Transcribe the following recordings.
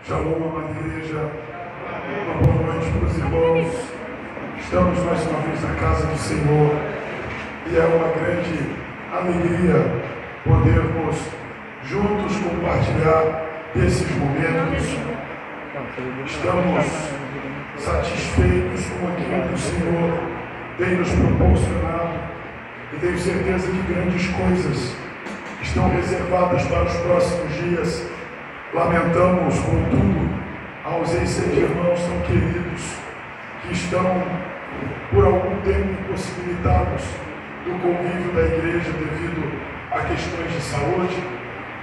Shalom, amada igreja. Uma boa noite para os irmãos. Estamos mais uma vez na casa do Senhor e é uma grande alegria podermos juntos compartilhar desses momentos. Estamos satisfeitos com aquilo que o Senhor tem nos proporcionado e tenho certeza que grandes coisas estão reservadas para os próximos dias. Lamentamos, contudo, a ausência de irmãos tão queridos que estão, por algum tempo, impossibilitados do convívio da igreja devido a questões de saúde.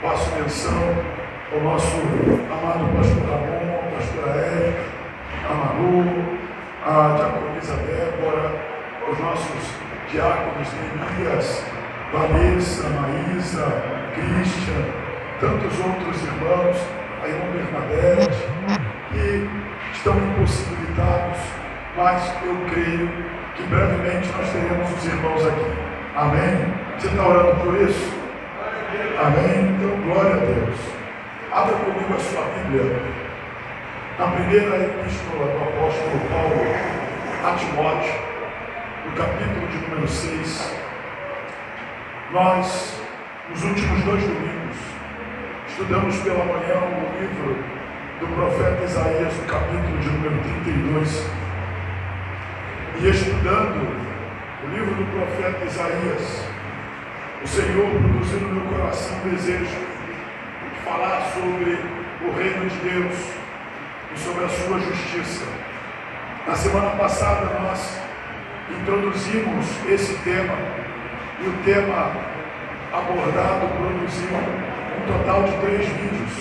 Faço menção ao nosso amado pastor Ramon, a pastora Érica, a Manu, a diaconisa Débora, os nossos diáconos Neemias, Vanessa, Maísa, Cristian, tantos outros irmãos, a irmã Bernadette, que estão impossibilitados, mas eu creio que brevemente nós teremos os irmãos aqui. Amém? Você está orando por isso? Amém? Então, glória a Deus. Abra comigo a sua Bíblia, na primeira epístola do apóstolo Paulo a Timóteo, no capítulo de número 6. Nós, nos últimos 2 domingos, estudamos pela manhã o livro do profeta Isaías, no capítulo de número 32. E estudando o livro do profeta Isaías, o Senhor produziu no meu coração o desejo de falar sobre o reino de Deus e sobre a sua justiça. Na semana passada nós introduzimos esse tema, e o tema abordado produziu um total de 3 vídeos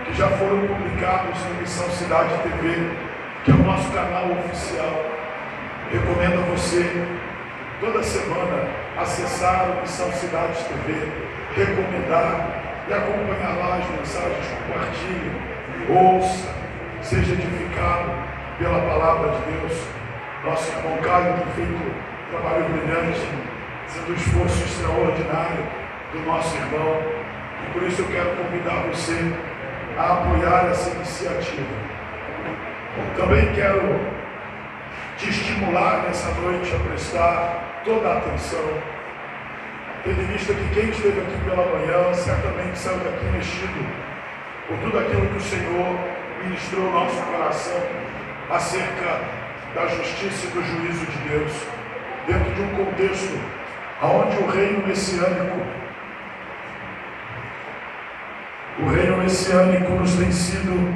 que já foram publicados no Missão Cidade TV, que é o nosso canal oficial. Recomendo a você toda semana acessar o Missão Cidade TV, recomendar e acompanhar lá as mensagens, compartilhe, ouça, seja edificado pela palavra de Deus. Nosso irmão Caio tem feito um trabalho brilhante, sendo um esforço extraordinário do nosso irmão. E por isso eu quero convidar você a apoiar essa iniciativa. Também quero te estimular nessa noite a prestar toda a atenção, tendo em vista que quem esteve aqui pela manhã certamente saiu daqui mexido por tudo aquilo que o Senhor ministrou no nosso coração acerca da justiça e do juízo de Deus, dentro de um contexto onde o reino messiânico nos tem sido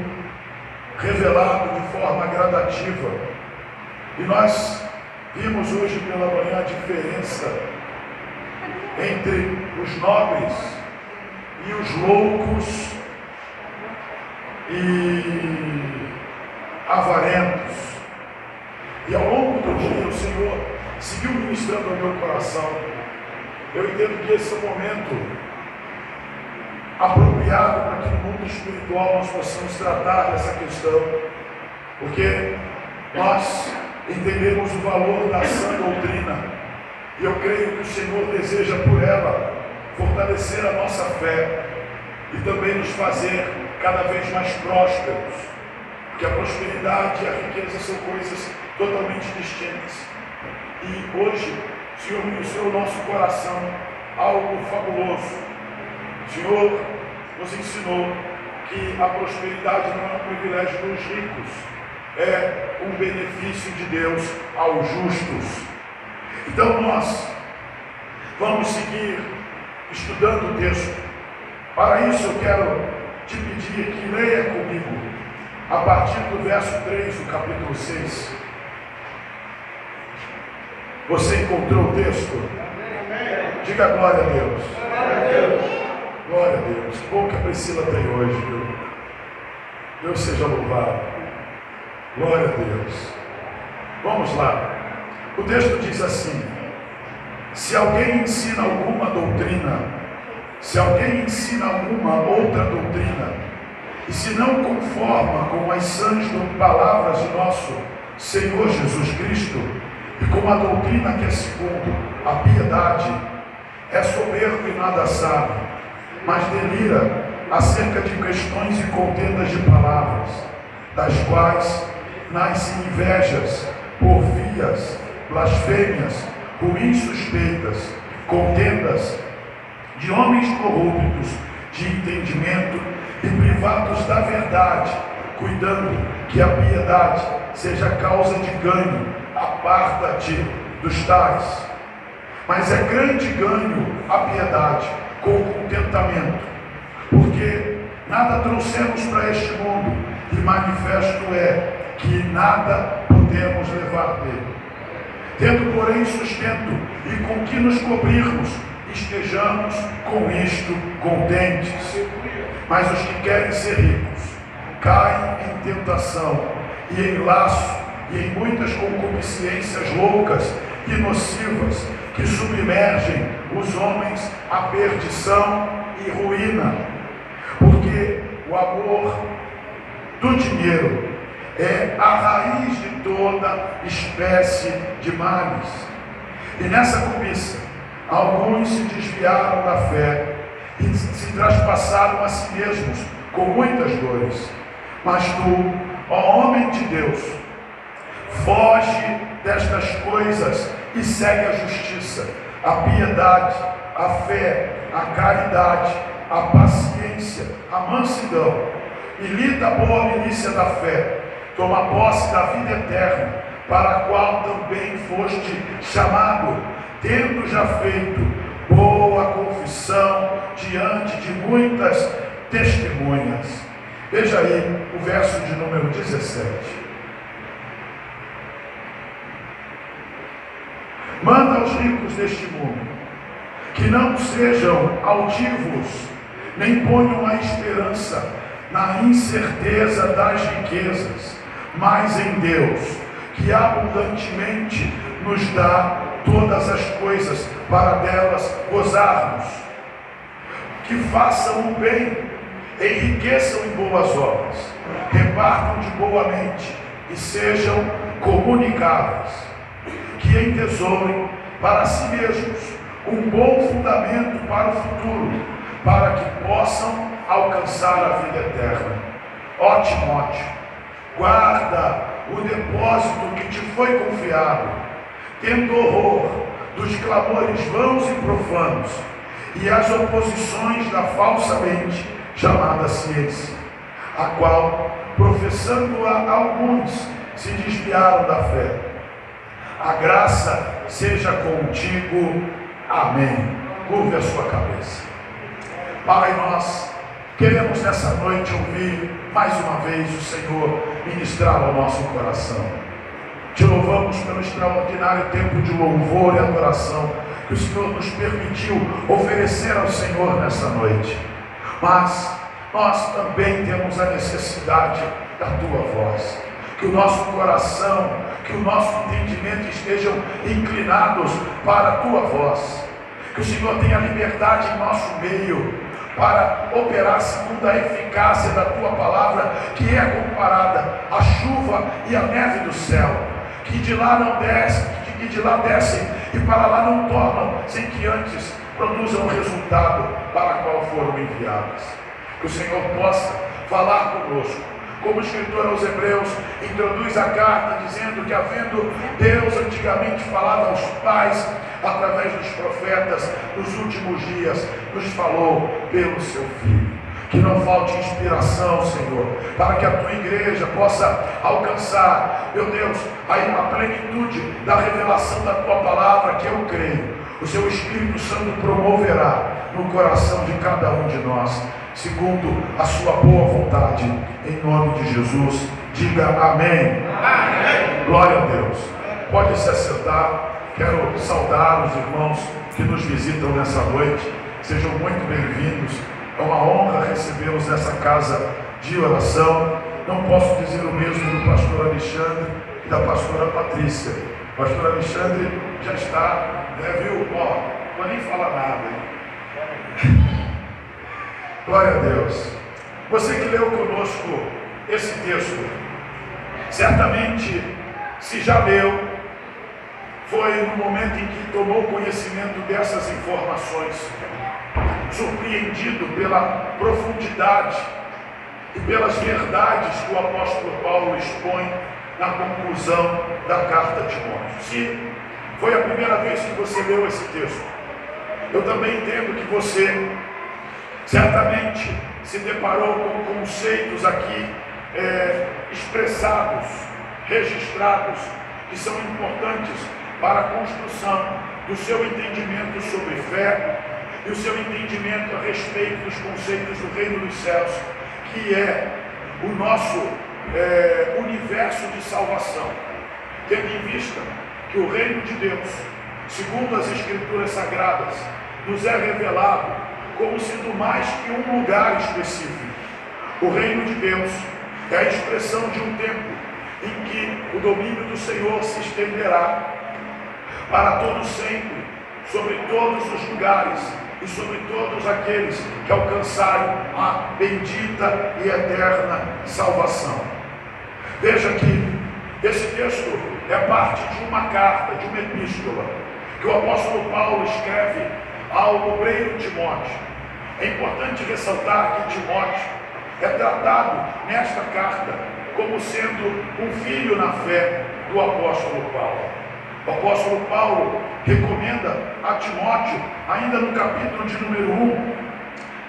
revelado de forma gradativa. E nós vimos hoje pela manhã a diferença entre os nobres e os loucos e avarentos. E ao longo do dia o Senhor seguiu ministrando ao meu coração. Eu entendo que esse é o momento apropriado para que no mundo espiritual nós possamos tratar dessa questão, porque nós entendemos o valor da sã doutrina, e eu creio que o Senhor deseja por ela fortalecer a nossa fé e também nos fazer cada vez mais prósperos, porque a prosperidade e a riqueza são coisas totalmente distintas. E hoje o Senhor ministrou ao nosso coração algo fabuloso. O Senhor nos ensinou que a prosperidade não é um privilégio dos ricos, é um benefício de Deus aos justos. Então nós vamos seguir estudando o texto. Para isso eu quero te pedir que leia comigo a partir do verso 3 do capítulo 6. Você encontrou o texto? Diga glória a Deus. Glória a Deus. Que bom que a Priscila tem hoje, viu? Deus seja louvado. Glória a Deus. Vamos lá. O texto diz assim: se alguém ensina alguma doutrina, se alguém ensina alguma outra doutrina, e se não conforma com as sãs palavras de nosso Senhor Jesus Cristo, e com a doutrina que é segundo a piedade, é soberbo e nada sabe, mas delira acerca de questões e contendas de palavras, das quais nascem invejas, porfias, blasfêmias, ruins suspeitas, contendas de homens corruptos de entendimento e privados da verdade, cuidando que a piedade seja causa de ganho. Aparta-te dos tais. Mas é grande ganho a piedade com o contentamento, porque nada trouxemos para este mundo, e manifesto é que nada podemos levar dele. Tendo, porém, sustento e com que nos cobrirmos, estejamos com isto contentes. Mas os que querem ser ricos caem em tentação e em laço e em muitas concupiscências loucas e nocivas, que submergem os homens à perdição e ruína. Porque o amor do dinheiro é a raiz de toda espécie de males. E nessa cobiça, alguns se desviaram da fé e se traspassaram a si mesmos com muitas dores. Mas tu, ó homem de Deus, foge destas coisas e segue a justiça, a piedade, a fé, a caridade, a paciência, a mansidão. E lida a boa milícia da fé. Toma posse da vida eterna, para a qual também foste chamado, tendo já feito boa confissão diante de muitas testemunhas. Veja aí o verso de número 17. Manda aos ricos deste mundo que não sejam altivos, nem ponham a esperança na incerteza das riquezas, mas em Deus, que abundantemente nos dá todas as coisas para delas gozarmos. Que façam o bem, enriqueçam em boas obras, repartam de boa mente e sejam comunicáveis. Que entesourem para si mesmos um bom fundamento para o futuro, para que possam alcançar a vida eterna. Ó Timóteo, guarda o depósito que te foi confiado, tendo horror dos clamores vãos e profanos e as oposições da falsamente chamada ciência, a qual, professando-a alguns, se desviaram da fé. A graça seja contigo. Amém. Curve a sua cabeça. Pai, nós queremos nessa noite ouvir mais uma vez o Senhor ministrar ao nosso coração. Te louvamos pelo extraordinário tempo de louvor e adoração que o Senhor nos permitiu oferecer ao Senhor nessa noite. Mas nós também temos a necessidade da Tua voz. Que o nosso coração, que o nosso entendimento estejam inclinados para a Tua voz. Que o Senhor tenha liberdade em nosso meio para operar segundo a eficácia da Tua palavra, que é comparada à chuva e à neve do céu, que de lá não desce, que de lá descem e para lá não tornam, sem que antes produzam o resultado para o qual foram enviadas. Que o Senhor possa falar conosco. Como o escritor aos Hebreus introduz a carta dizendo que, havendo Deus antigamente falado aos pais através dos profetas, nos últimos dias nos falou pelo seu Filho. Que não falte inspiração, Senhor, para que a Tua igreja possa alcançar, meu Deus, a plenitude da revelação da Tua palavra, que eu creio o Seu Espírito Santo promoverá no coração de cada um de nós, segundo a Sua boa vontade, em nome de Jesus. Diga amém. Amém. Glória a Deus. Pode se assentar. Quero saudar os irmãos que nos visitam nessa noite. Sejam muito bem-vindos. É uma honra recebê-los nessa casa de oração. Não posso dizer o mesmo do pastor Alexandre e da pastora Patrícia. O pastor Alexandre já está, viu? Ó, não vou nem falar nada, hein? Glória a Deus. Você que leu conosco esse texto, certamente, se já leu, foi no momento em que tomou conhecimento dessas informações. surpreendido pela profundidade e pelas verdades que o apóstolo Paulo expõe na conclusão da carta a Timóteo. Se foi a primeira vez que você leu esse texto, eu também entendo que você certamente se deparou com conceitos aqui expressados, registrados, que são importantes para a construção do seu entendimento sobre fé e o seu entendimento a respeito dos conceitos do reino dos céus, que é o nosso universo de salvação, tendo em vista que o reino de Deus, segundo as Escrituras Sagradas, nos é revelado como sendo mais que um lugar específico. O reino de Deus é a expressão de um tempo em que o domínio do Senhor se estenderá para todo sempre, sobre todos os lugares e sobre todos aqueles que alcançarem a bendita e eterna salvação. Veja que esse texto é parte de uma carta, de uma epístola, que o apóstolo Paulo escreve ao obreiro Timóteo. É importante ressaltar que Timóteo é tratado nesta carta como sendo um filho na fé do apóstolo Paulo. O apóstolo Paulo recomenda a Timóteo, ainda no capítulo de número 1,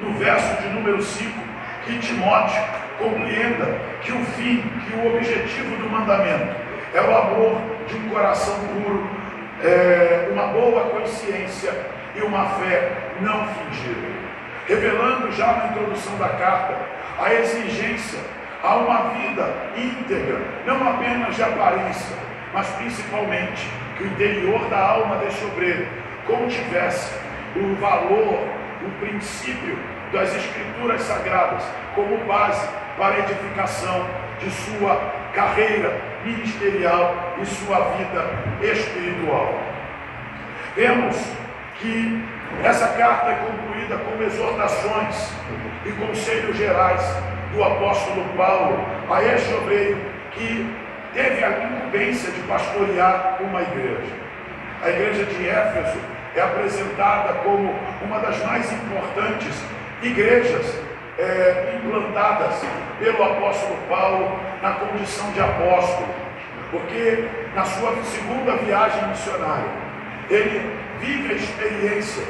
no verso de número 5, que Timóteo compreenda que o fim, que o objetivo do mandamento é o amor de um coração puro, uma boa consciência e uma fé não fingida. Revelando já na introdução da carta a exigência a uma vida íntegra, não apenas de aparência, mas principalmente que o interior da alma desse obreiro contivesse o valor, o princípio das Escrituras Sagradas como base para a edificação de sua carreira ministerial e sua vida espiritual. Vemos que essa carta é concluída com exortações e conselhos gerais do apóstolo Paulo a este obreiro que teve a incumbência de pastorear uma igreja. A igreja de Éfeso é apresentada como uma das mais importantes igrejas implantadas pelo apóstolo Paulo na condição de apóstolo, porque na sua segunda viagem missionária ele vive a experiência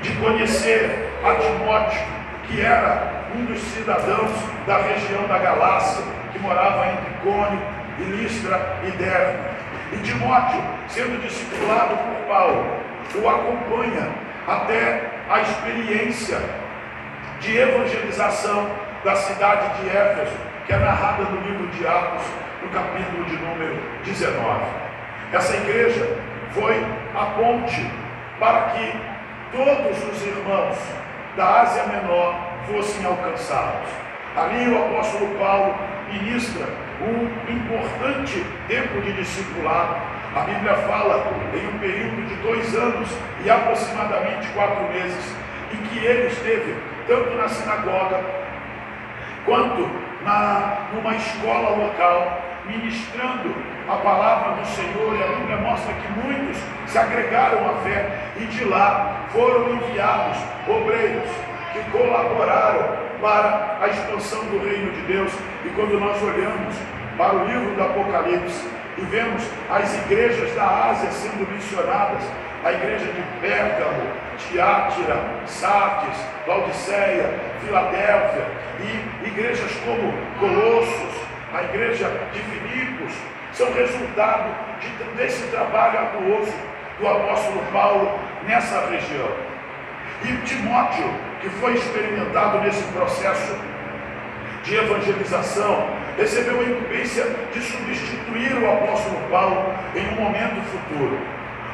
de conhecer a Timóteo, que era um dos cidadãos da região da Galácia, que morava entre Icônio e Listra e Derbe. E Timóteo, sendo discipulado por Paulo, o acompanha até a experiência de evangelização da cidade de Éfeso, que é narrada no livro de Atos, no capítulo de número 19. Essa igreja foi a ponte para que todos os irmãos da Ásia Menor fossem alcançados. Ali o apóstolo Paulo ministra um importante tempo de discipulado. A Bíblia fala em um período de 2 anos e aproximadamente 4 meses, em que ele esteve tanto na sinagoga quanto numa escola local, ministrando a palavra do Senhor. E a Bíblia mostra que muitos se agregaram à fé, e de lá foram enviados obreiros que colaboraram para a expansão do reino de Deus. E quando nós olhamos para o livro do Apocalipse e vemos as igrejas da Ásia sendo missionadas, a igreja de Pérgamo, Tiátira, Sardes, Laodiceia, Filadélfia, e igrejas como Colossos, a igreja de Filipos, são resultado desse trabalho arduoso do apóstolo Paulo nessa região. E Timóteo, que foi experimentado nesse processo de evangelização, recebeu a incumbência de substituir o apóstolo Paulo em um momento futuro,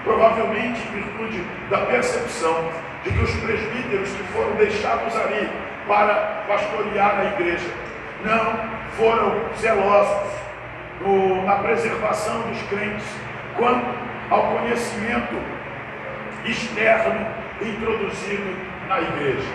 provavelmente em virtude da percepção de que os presbíteros que foram deixados ali para pastorear a igreja não foram zelosos na preservação dos crentes quanto ao conhecimento externo introduzido na igreja.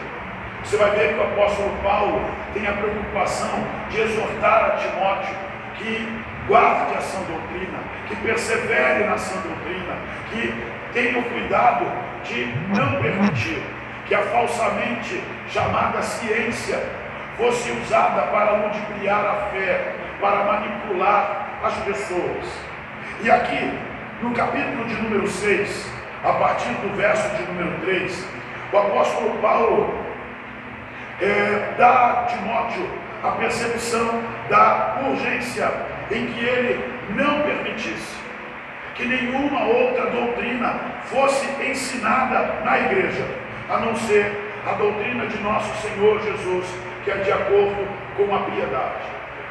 Você vai ver que o apóstolo Paulo tem a preocupação de exortar a Timóteo que guarde a sã doutrina, que persevere na sã doutrina, que tenha o cuidado de não permitir que a falsamente chamada ciência fosse usada para ludibriar a fé, para manipular as pessoas. E aqui, no capítulo de número 6, a partir do verso de número 3, o apóstolo Paulo dá a Timóteo a percepção da urgência em que ele não permitisse que nenhuma outra doutrina fosse ensinada na igreja, a não ser a doutrina de nosso Senhor Jesus, que é de acordo com a piedade.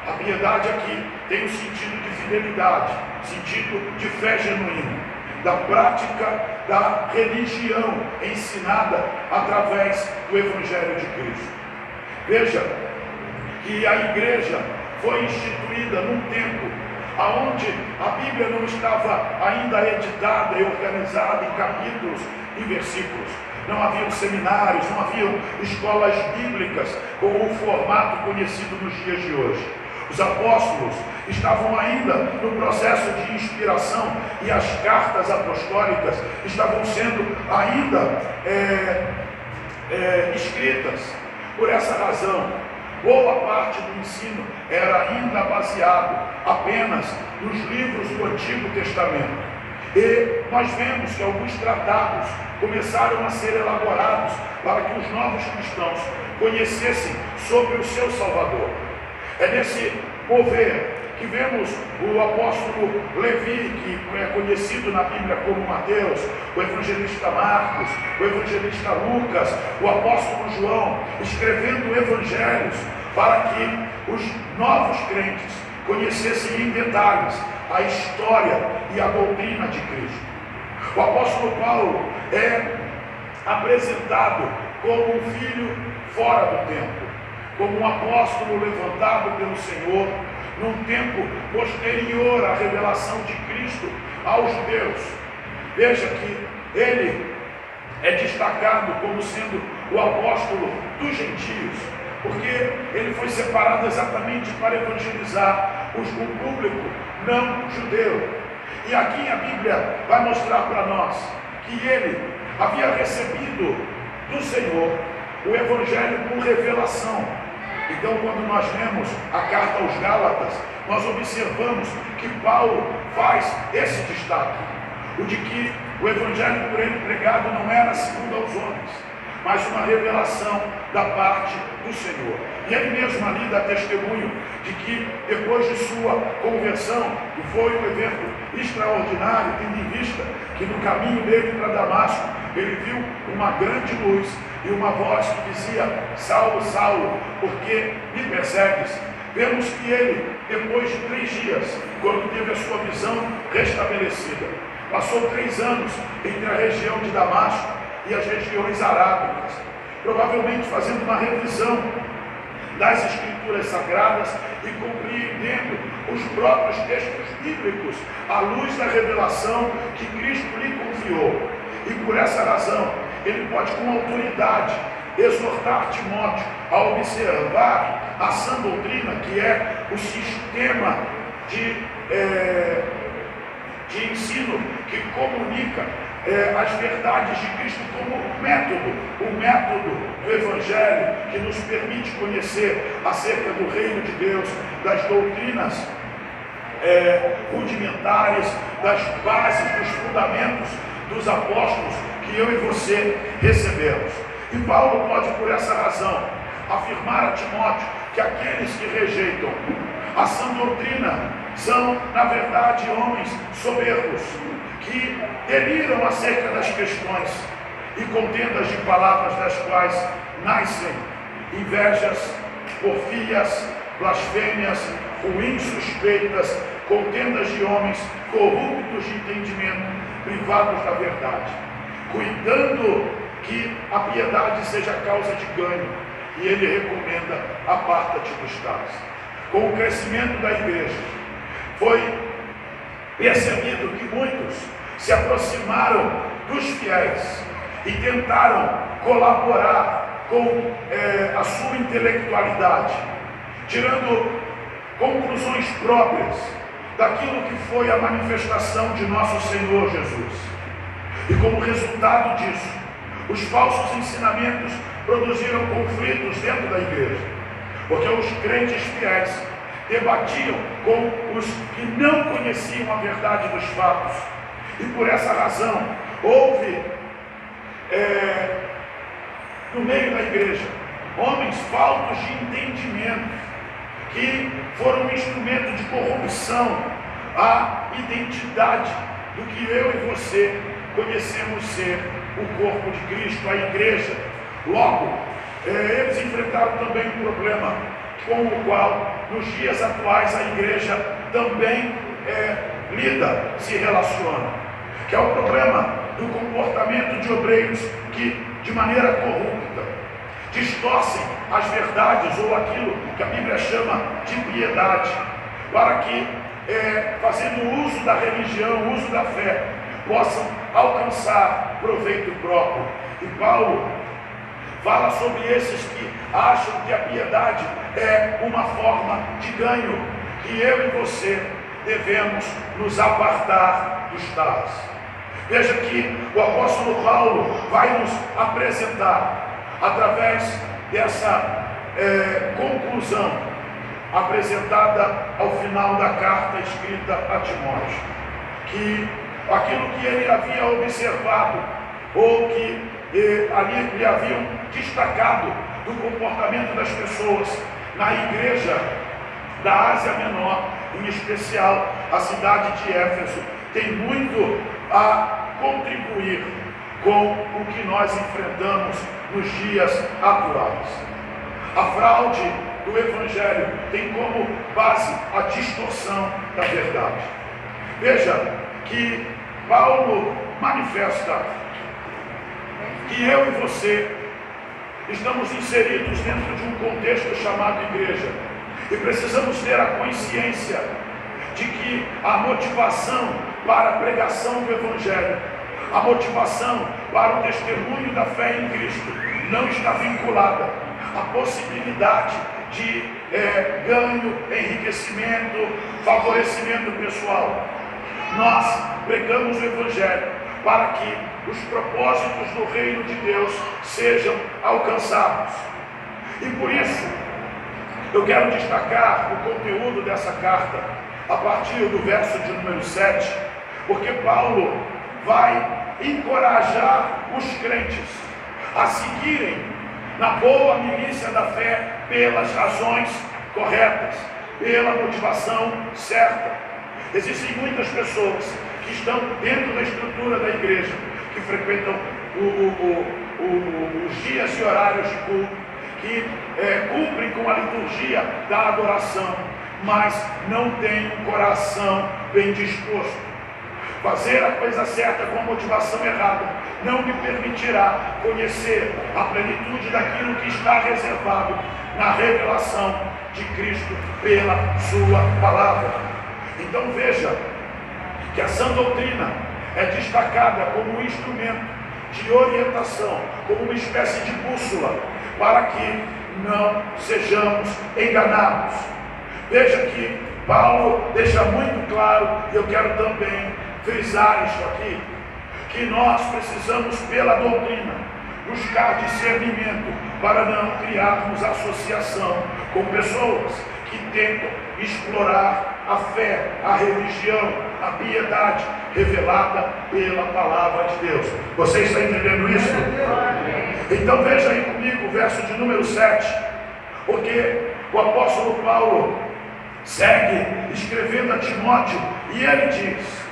A piedade aqui tem o sentido de fidelidade, sentido de fé genuína, da prática da religião ensinada através do Evangelho de Cristo. Veja que a igreja foi instituída num tempo onde a Bíblia não estava ainda editada e organizada em capítulos e versículos. Não haviam seminários, não haviam escolas bíblicas com o formato conhecido nos dias de hoje. Os apóstolos estavam ainda no processo de inspiração e as cartas apostólicas estavam sendo ainda escritas. Por essa razão, boa parte do ensino era ainda baseado apenas nos livros do Antigo Testamento. E nós vemos que alguns tratados começaram a ser elaborados para que os novos cristãos conhecessem sobre o seu Salvador. É nesse mover que vemos o apóstolo Levi, que é conhecido na Bíblia como Mateus, o evangelista Marcos, o evangelista Lucas, o apóstolo João, escrevendo evangelhos para que os novos crentes conhecessem em detalhes a história e a doutrina de Cristo. O apóstolo Paulo é apresentado como um filho fora do tempo, como um apóstolo levantado pelo Senhor num tempo posterior à revelação de Cristo aos judeus. Veja que ele é destacado como sendo o apóstolo dos gentios, porque ele foi separado exatamente para evangelizar o público não judeu. E aqui a Bíblia vai mostrar para nós que ele havia recebido do Senhor o evangelho por revelação. Então, quando nós lemos a carta aos Gálatas, nós observamos que Paulo faz esse destaque, o de que o evangelho por ele pregado não era segundo aos homens, mas uma revelação da parte do Senhor. E ele mesmo ali dá testemunho de que depois de sua conversão, que foi um evento extraordinário, tendo em vista que no caminho dele para Damasco, ele viu uma grande luz e uma voz que dizia: Saulo, Saulo, por que me persegues? Vemos que ele, depois de 3 dias, quando teve a sua visão restabelecida, passou 3 anos entre a região de Damasco e as regiões arábicas, provavelmente fazendo uma revisão das escrituras sagradas e compreendendo os próprios textos bíblicos à luz da revelação que Cristo lhe confiou. E por essa razão, ele pode com autoridade exortar Timóteo a observar a sã doutrina, que é o sistema de ensino que comunica as verdades de Cristo como método, o método do Evangelho, que nos permite conhecer acerca do reino de Deus, das doutrinas rudimentares, das bases, dos fundamentos dos apóstolos que eu e você recebemos. E Paulo pode, por essa razão, afirmar a Timóteo que aqueles que rejeitam a sã doutrina são, na verdade, homens soberbos, que deliram acerca das questões e contendas de palavras das quais nascem invejas, porfias, blasfêmias, ruins suspeitas, contendas de homens corruptos de entendimento, privados da verdade, cuidando que a piedade seja causa de ganho. E ele recomenda: aparta-te dos tais. Com o crescimento da igreja, foi percebido que muitos se aproximaram dos fiéis e tentaram colaborar com a sua intelectualidade, tirando conclusões próprias daquilo que foi a manifestação de nosso Senhor Jesus. E como resultado disso, Os falsos ensinamentos produziram conflitos dentro da igreja, porque os crentes fiéis debatiam com os que não conheciam a verdade dos fatos, e por essa razão houve no meio da igreja homens faltos de entendimento, que foram um instrumento de corrupção à identidade do que eu e você conhecemos ser o corpo de Cristo, a igreja. Logo, eles enfrentaram também um problema com o qual nos dias atuais a igreja também lida, se relaciona, que é o problema do comportamento de obreiros que, de maneira corrupta, distorcem as verdades ou aquilo que a Bíblia chama de piedade, para que, fazendo uso da religião, uso da fé, possam alcançar proveito próprio. E Paulo fala sobre esses que acham que a piedade é uma forma de ganho, que eu e você devemos nos apartar dos tais. Veja que o apóstolo Paulo vai nos apresentar, através dessa conclusão apresentada ao final da carta escrita a Timóteo, que aquilo que ele havia observado, ou que ali lhe haviam destacado do comportamento das pessoas na igreja da Ásia Menor, em especial a cidade de Éfeso, tem muito a contribuir com o que nós enfrentamos nos dias atuais. A fraude do Evangelho tem como base a distorção da verdade. Veja que Paulo manifesta que eu e você estamos inseridos dentro de um contexto chamado igreja, e precisamos ter a consciência de que a motivação para a pregação do Evangelho, a motivação para o testemunho da fé em Cristo, não está vinculada à possibilidade de ganho, enriquecimento, favorecimento pessoal. Nós pregamos o Evangelho para que os propósitos do reino de Deus sejam alcançados. E por isso, eu quero destacar o conteúdo dessa carta a partir do verso de número 7, porque Paulo vai encorajar os crentes a seguirem na boa milícia da fé pelas razões corretas, pela motivação certa. Existem muitas pessoas que estão dentro da estrutura da igreja, que frequentam os dias e horários de culto, que cumprem com a liturgia da adoração, mas não têm um coração bem disposto. Fazer a coisa certa com a motivação errada não me permitirá conhecer a plenitude daquilo que está reservado na revelação de Cristo pela sua palavra. Então veja que a sã doutrina é destacada como um instrumento de orientação, como uma espécie de bússola, para que não sejamos enganados. Veja que Paulo deixa muito claro, e eu quero também frisar isso aqui, que nós precisamos, pela doutrina, buscar discernimento para não criarmos associação com pessoas que tentam explorar a fé, a religião, a piedade revelada pela palavra de Deus. Você está entendendo isso? Então veja aí comigo o verso de número 7, porque o apóstolo Paulo segue escrevendo a Timóteo e ele diz: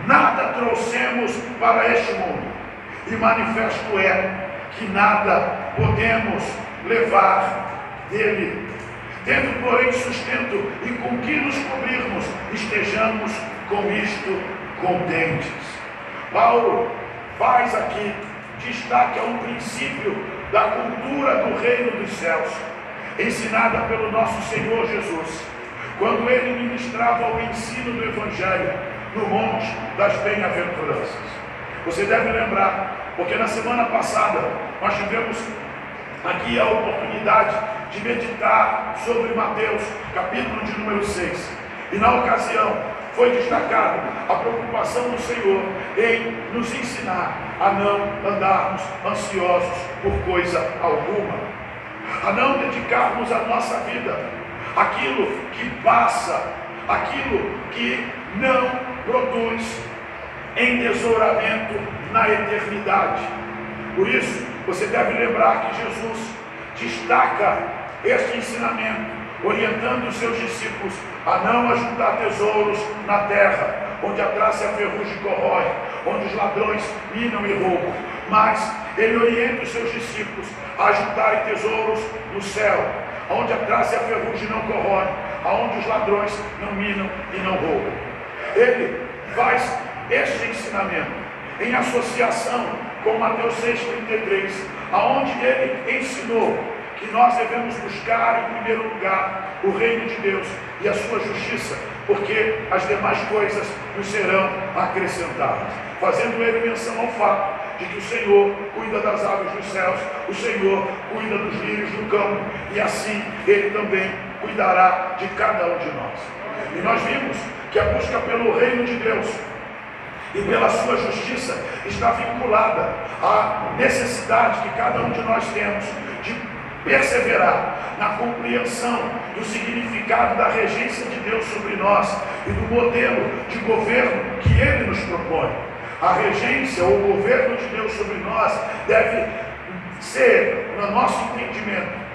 nada trouxemos para este mundo, e manifesto é que nada podemos levar dele. Tendo, porém, sustento e com que nos cobrirmos, estejamos com isto contentes. Paulo faz aqui destaque a um princípio da cultura do reino dos céus, ensinada pelo nosso Senhor Jesus, quando ele ministrava o ensino do Evangelho no Monte das Bem-aventuranças. Você deve lembrar, porque na semana passada nós tivemos aqui a oportunidade de meditar sobre Mateus, capítulo de número 6. E na ocasião foi destacado a preocupação do Senhor em nos ensinar a não andarmos ansiosos por coisa alguma, a não dedicarmos a nossa vida àquilo que passa, aquilo que não produz entesouramento na eternidade. Por isso, você deve lembrar que Jesus destaca este ensinamento, orientando os seus discípulos a não ajuntar tesouros na terra, onde a traça e a ferrugem corrói, onde os ladrões minam e roubam. Mas ele orienta os seus discípulos a ajuntarem tesouros no céu, onde a traça e a ferrugem não corroem, aonde os ladrões não minam e não roubam. Ele faz este ensinamento em associação com Mateus 6,33, aonde ele ensinou que nós devemos buscar em primeiro lugar o reino de Deus e a sua justiça, porque as demais coisas nos serão acrescentadas, fazendo ele menção ao fato de que o Senhor cuida das aves dos céus, o Senhor cuida dos lírios do campo, e assim ele também cuidará de cada um de nós. E nós vimos que a busca pelo reino de Deus e pela sua justiça está vinculada à necessidade que cada um de nós temos de perseverar na compreensão do significado da regência de Deus sobre nós e do modelo de governo que ele nos propõe. A regência ou o governo de Deus sobre nós deve ser, no nosso entendimento,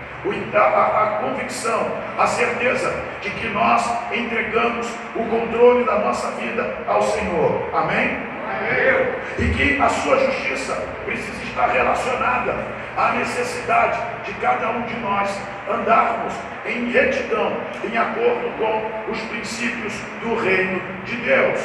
a convicção, a certeza de que nós entregamos o controle da nossa vida ao Senhor. Amém? Amém. E que a sua justiça precisa estar relacionada à necessidade de cada um de nós andarmos em retidão, em acordo com os princípios do reino de Deus.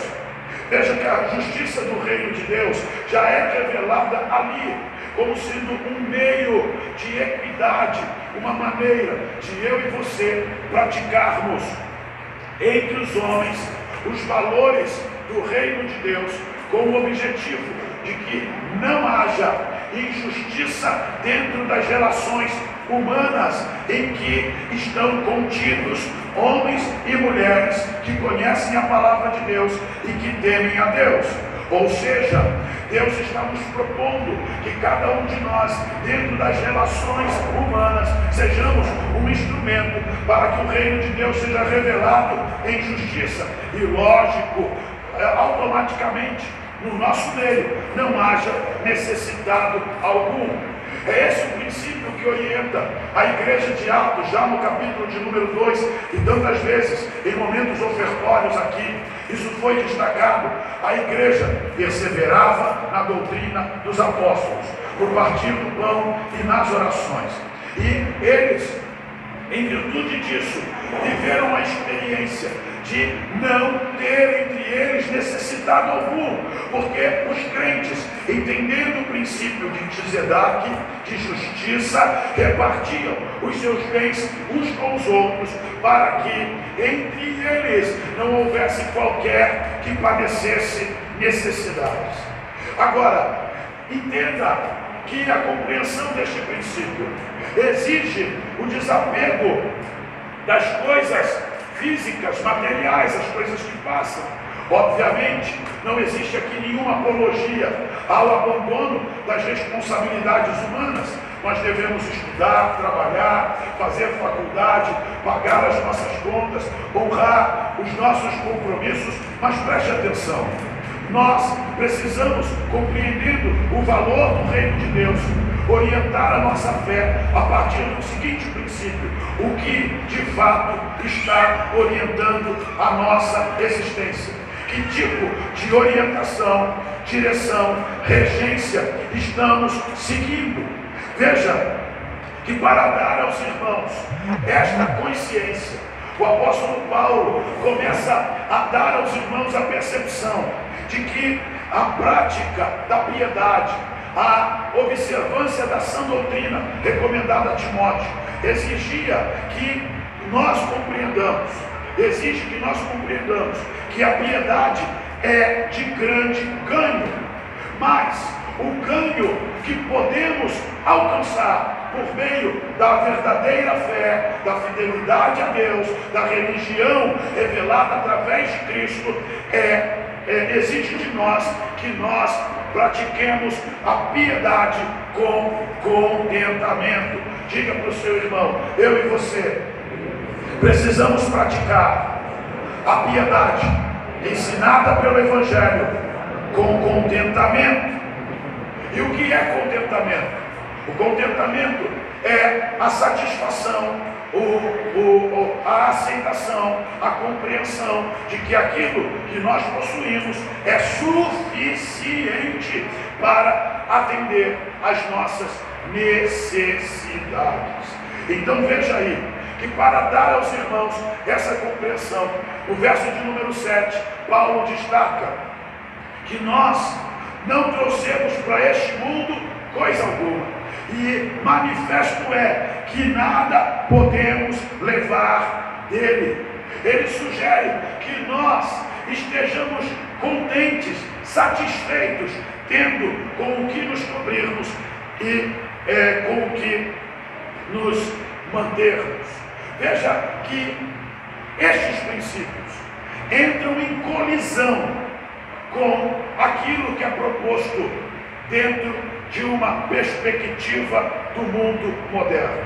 Veja que a justiça do reino de Deus já é revelada ali, como sendo um meio de equidade, uma maneira de eu e você praticarmos entre os homens os valores do reino de Deus, com o objetivo de que não haja injustiça dentro das relações humanas em que estão contidos homens e mulheres que conhecem a palavra de Deus e que temem a Deus. Ou seja, Deus está nos propondo que cada um de nós, dentro das relações humanas, sejamos um instrumento para que o reino de Deus seja revelado em justiça. E lógico, automaticamente, no nosso meio, não haja necessitado algum. É esse o princípio que orienta a igreja de Atos, já no capítulo de número 2, e tantas vezes em momentos ofertórios aqui, isso foi destacado. A igreja perseverava na doutrina dos apóstolos, no partir do pão e nas orações. E eles, em virtude disso, viveram a experiência de não ter entre eles necessidade algum, porque os crentes, entendendo o princípio de tzedak, de justiça, repartiam os seus bens uns com os outros, para que entre eles não houvesse qualquer que padecesse necessidades. Agora, entenda que a compreensão deste princípio exige o desapego das coisas físicas, materiais, as coisas que passam. Obviamente, não existe aqui nenhuma apologia ao abandono das responsabilidades humanas. Nós devemos estudar, trabalhar, fazer faculdade, pagar as nossas contas, honrar os nossos compromissos, mas preste atenção. Nós precisamos, compreendendo o valor do reino de Deus, orientar a nossa fé a partir do seguinte princípio: o que de fato está orientando a nossa existência. Que tipo de orientação, direção, regência estamos seguindo? Veja que para dar aos irmãos esta consciência, o apóstolo Paulo começa a dar aos irmãos a percepção de que a prática da piedade, a observância da sã doutrina recomendada a Timóteo, exigia que nós compreendamos, exige que nós compreendamos que a piedade é de grande ganho, mas o ganho que podemos alcançar por meio da verdadeira fé, da fidelidade a Deus, da religião revelada através de Cristo, exige de nós que nós pratiquemos a piedade com contentamento. Diga para o seu irmão: eu e você precisamos praticar a piedade ensinada pelo Evangelho com contentamento. E o que é contentamento? O contentamento é a satisfação, a aceitação, a compreensão de que aquilo que nós possuímos é suficiente para atender às nossas necessidades. Então veja aí, que para dar aos irmãos essa compreensão, no verso de número 7, Paulo destaca que nós não trouxemos para este mundo coisa alguma, e manifesto é que nada podemos levar dele. Ele sugere que nós estejamos contentes, satisfeitos, tendo com o que nos cobrirmos e com o que nos mantermos. Veja que estes princípios entram em colisão com aquilo que é proposto dentro de uma perspectiva do mundo moderno.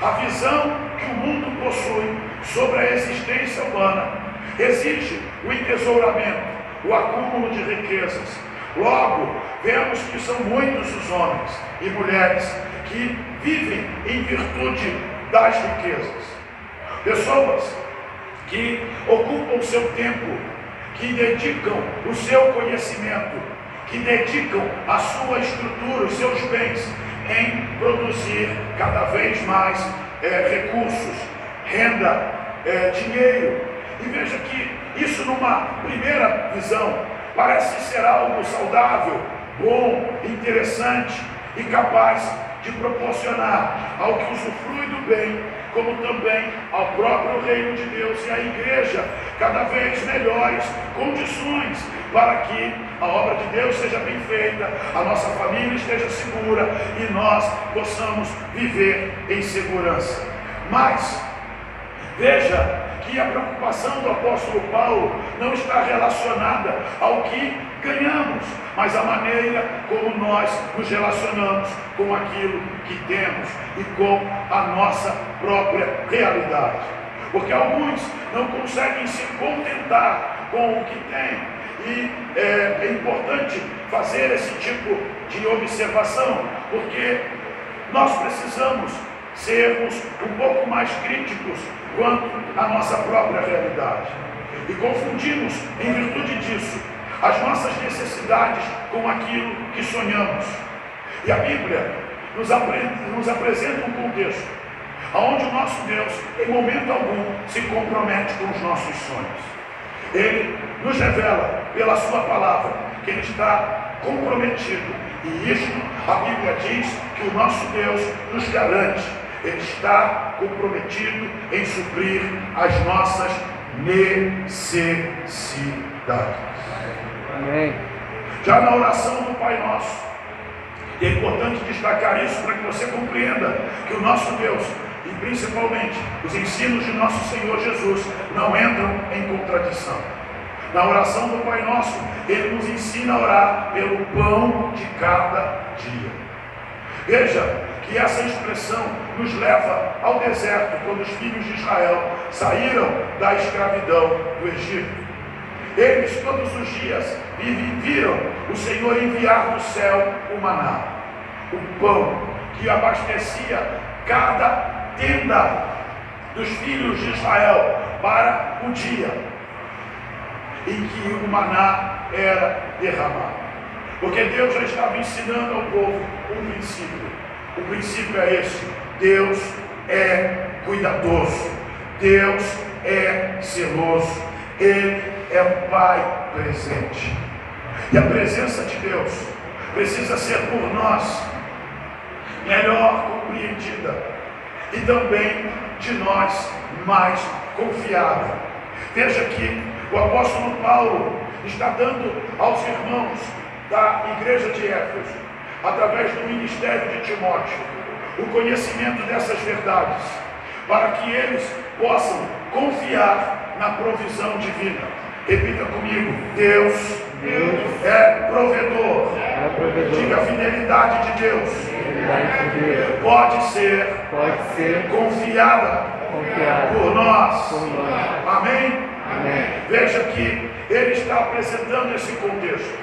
A visão que o mundo possui sobre a existência humana exige o entesouramento, o acúmulo de riquezas. Logo, vemos que são muitos os homens e mulheres que vivem em virtude das riquezas. Pessoas que ocupam o seu tempo, que dedicam o seu conhecimento, que dedicam a sua estrutura, os seus bens, em produzir cada vez mais recursos, renda, dinheiro. E veja que isso, numa primeira visão, parece ser algo saudável, bom, interessante e capaz de proporcionar ao que usufrui do bem, como também ao próprio reino de Deus e à igreja, cada vez melhores condições para que a obra de Deus seja bem feita, a nossa família esteja segura e nós possamos viver em segurança. Mas veja que a preocupação do apóstolo Paulo não está relacionada ao que ganhamos, mas a maneira como nós nos relacionamos com aquilo que temos e com a nossa própria realidade. Porque alguns não conseguem se contentar com o que têm. E é importante fazer esse tipo de observação, porque nós precisamos sermos um pouco mais críticos quanto à nossa própria realidade. E confundimos, em virtude disso, as nossas necessidades com aquilo que sonhamos. E a Bíblia nos apresenta um contexto onde o nosso Deus, em momento algum, se compromete com os nossos sonhos. Ele nos revela, pela sua palavra, que Ele está comprometido. E isto, a Bíblia diz que o nosso Deus nos garante. Ele está comprometido em suprir as nossas necessidades. Amém. Já na oração do Pai Nosso, e é importante destacar isso para que você compreenda que o nosso Deus, e principalmente os ensinos de nosso Senhor Jesus, não entram em contradição. Na oração do Pai Nosso, Ele nos ensina a orar pelo pão de cada dia. Veja que essa expressão nos leva ao deserto, quando os filhos de Israel saíram da escravidão do Egito. Eles todos os dias viram o Senhor enviar do céu o maná, o pão que abastecia cada tenda dos filhos de Israel para o dia em que o maná era derramado. Porque Deus já estava ensinando ao povo um princípio. O princípio é esse: Deus é cuidadoso, Deus é zeloso, Ele é um Pai presente. E a presença de Deus precisa ser por nós melhor compreendida e também de nós mais confiável. Veja que o apóstolo Paulo está dando aos irmãos da igreja de Éfeso, através do ministério de Timóteo, o conhecimento dessas verdades, para que eles possam confiar na provisão divina. Repita comigo: Deus é provedor. Diga: a fidelidade de Deus pode ser confiada por nós. Amém? Veja que ele está apresentando esse contexto,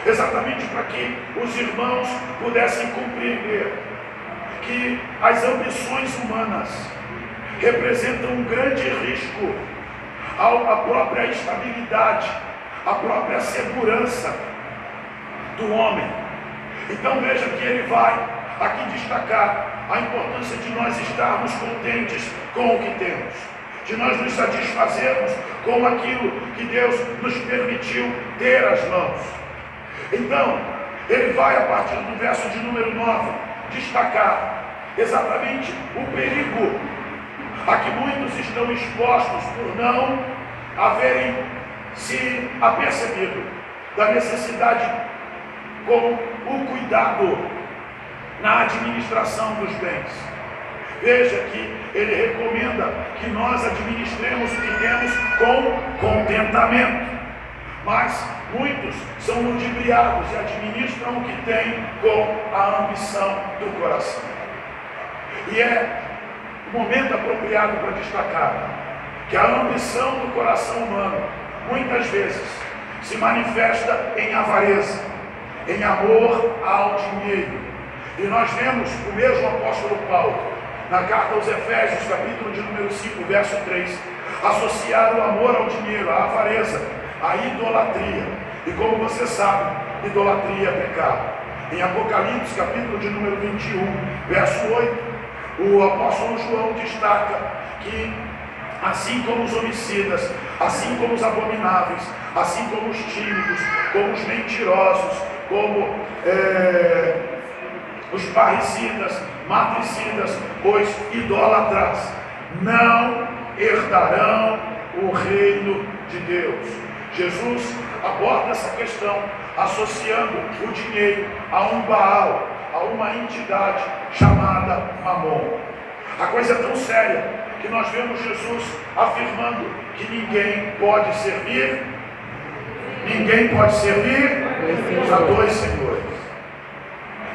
exatamente para que os irmãos pudessem compreender que as ambições humanas representam um grande risco à própria estabilidade, à própria segurança do homem. Então veja que ele vai aqui destacar a importância de nós estarmos contentes com o que temos, de nós nos satisfazermos com aquilo que Deus nos permitiu ter às mãos. Então, ele vai, a partir do verso de número 9, destacar exatamente o perigo a que muitos estão expostos por não haverem se apercebido da necessidade com o cuidado na administração dos bens. Veja que ele recomenda que nós administremos o que temos com contentamento, mas muitos são ludibriados e administram o que têm com a ambição do coração. E é o momento apropriado para destacar que a ambição do coração humano muitas vezes se manifesta em avareza, em amor ao dinheiro. E nós vemos o mesmo apóstolo Paulo, na carta aos Efésios, capítulo de número 5, verso 3, associar o amor ao dinheiro, à avareza, à idolatria. E como você sabe, idolatria é pecado. Em Apocalipse, capítulo de número 21, verso 8, o apóstolo João destaca que assim como os homicidas, assim como os abomináveis, assim como os tímidos, como os mentirosos, como os parricidas, matricidas, os idólatras, não herdarão o reino de Deus. Jesus aborda essa questão associando o dinheiro a um Baal, a uma entidade chamada Mamon. A coisa é tão séria que nós vemos Jesus afirmando que ninguém pode servir a dois senhores.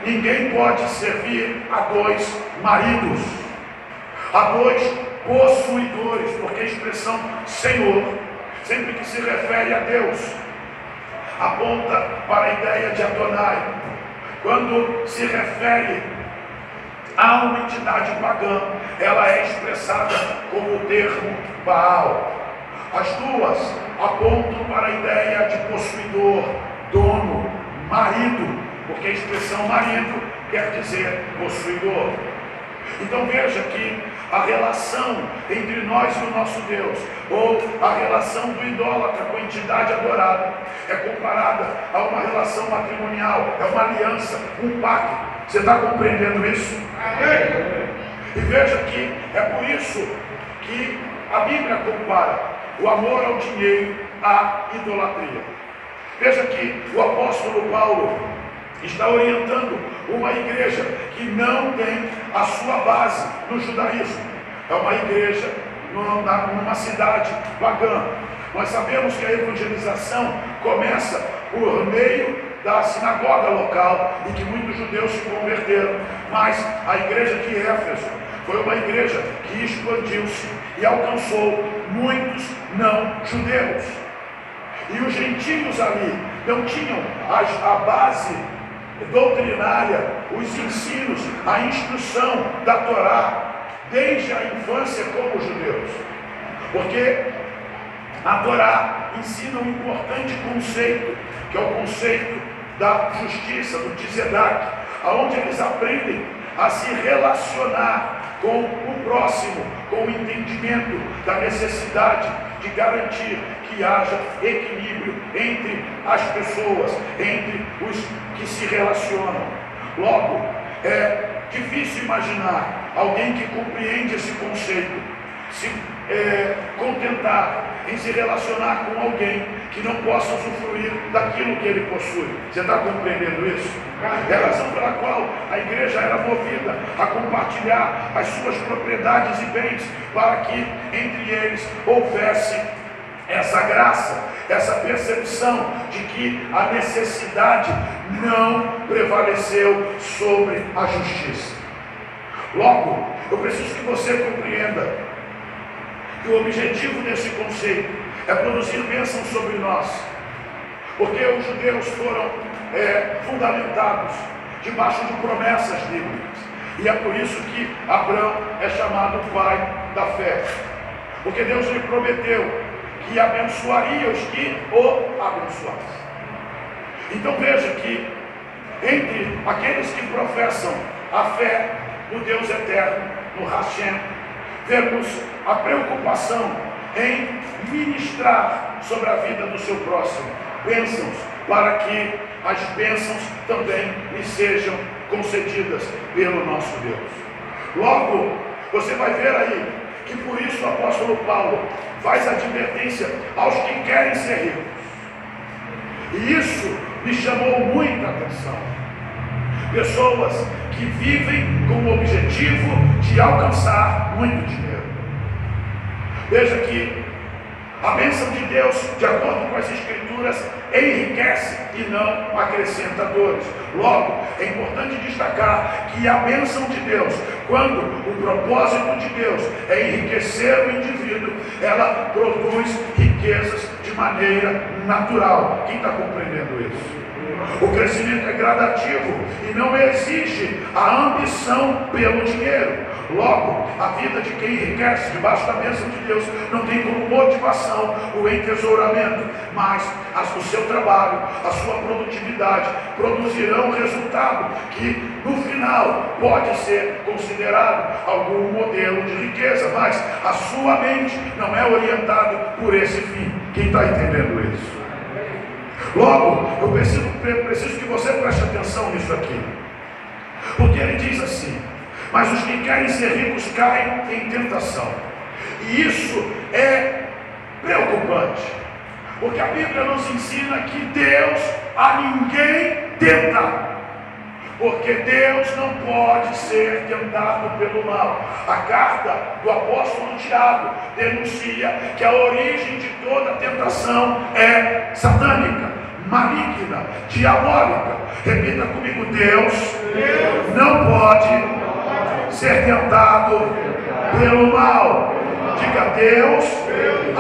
Ninguém pode servir a dois maridos, a dois possuidores, porque a expressão Senhor, sempre que se refere a Deus, aponta para a ideia de Adonai. Quando se refere a uma entidade pagã, ela é expressada como o termo Baal. As duas apontam para a ideia de possuidor, dono, marido, porque a expressão marido quer dizer possuidor. Então veja que a relação entre nós e o nosso Deus, ou a relação do idólatra com a entidade adorada, é comparada a uma relação matrimonial, é uma aliança, um pacto. Você está compreendendo isso? Amém. E veja que é por isso que a Bíblia compara o amor ao dinheiro à idolatria. Veja que o apóstolo Paulo está orientando uma igreja que não tem a sua base no judaísmo. É uma igreja numa cidade pagã. Nós sabemos que a evangelização começa por meio da sinagoga local e que muitos judeus se converteram. Mas a igreja de Éfeso foi uma igreja que expandiu-se e alcançou muitos não judeus. E os gentios ali não tinham a base doutrinária, os ensinos, a instrução da Torá desde a infância como judeus, porque a Torá ensina um importante conceito, que é o conceito da justiça, do Tzedak, aonde eles aprendem a se relacionar com o próximo, com o entendimento da necessidade de garantir que haja equilíbrio entre as pessoas, entre os que se relacionam. Logo, é difícil imaginar alguém que compreende esse conceito se contentar em se relacionar com alguém que não possa usufruir daquilo que ele possui. Você está compreendendo isso? É a razão pela qual a igreja era movida a compartilhar as suas propriedades e bens, para que entre eles houvesse essa graça, essa percepção de que a necessidade não prevaleceu sobre a justiça. Logo, eu preciso que você compreenda que o objetivo desse conceito é produzir bênção sobre nós, porque os judeus foram fundamentados debaixo de promessas bíblicas, e é por isso que Abraão é chamado pai da fé, porque Deus lhe prometeu que abençoaria os que o abençoassem. Então veja que entre aqueles que professam a fé no Deus eterno, no Hashem, vemos a preocupação em ministrar sobre a vida do seu próximo bênçãos, para que as bênçãos também lhe sejam concedidas pelo nosso Deus. Logo, você vai ver aí que por isso o apóstolo Paulo faz advertência aos que querem ser ricos. E isso me chamou muita atenção. Pessoas que vivem com o objetivo de alcançar muito dinheiro. Veja que a bênção de Deus, de acordo com as Escrituras, enriquece e não acrescenta dores. Logo, é importante destacar que a bênção de Deus, quando o propósito de Deus é enriquecer o indivíduo, ela produz riquezas de maneira natural. Quem está compreendendo isso? O crescimento é gradativo e não exige a ambição pelo dinheiro. Logo, a vida de quem enriquece debaixo da bênção de Deus não tem como motivação o entesouramento, mas o seu trabalho, a sua produtividade produzirão um resultado que no final pode ser considerado algum modelo de riqueza, mas a sua mente não é orientada por esse fim. Quem está entendendo isso? Logo, eu preciso que você preste atenção nisso aqui, porque ele diz assim: mas os que querem ser ricos caem em tentação. E isso é preocupante, porque a Bíblia nos ensina que Deus a ninguém tenta, porque Deus não pode ser tentado pelo mal. A carta do apóstolo Tiago denuncia que a origem de toda tentação é satânica, maligna, diabólica. Repita comigo: Deus não pode ser tentado pelo mal. Diga: Deus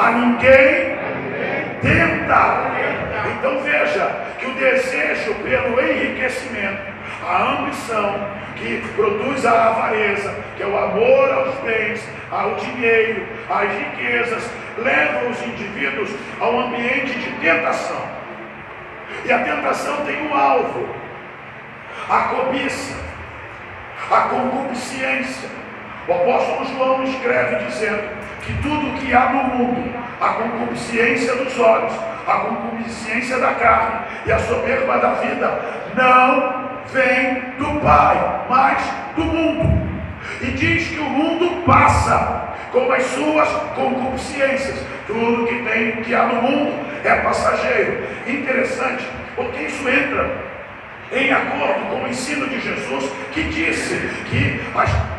a ninguém tenta. Então veja que o desejo pelo enriquecimento, a ambição que produz a avareza, que é o amor aos bens, ao dinheiro, às riquezas, leva os indivíduos a um ambiente de tentação. E a tentação tem um alvo: a cobiça, a concupiscência. O apóstolo João escreve dizendo que tudo que há no mundo, a concupiscência dos olhos, a concupiscência da carne e a soberba da vida, não vem do Pai, mas do mundo. E diz que o mundo passa com as suas concupiscências. Tudo que há no mundo é passageiro. Interessante, porque isso entra em acordo com o ensino de Jesus, que disse que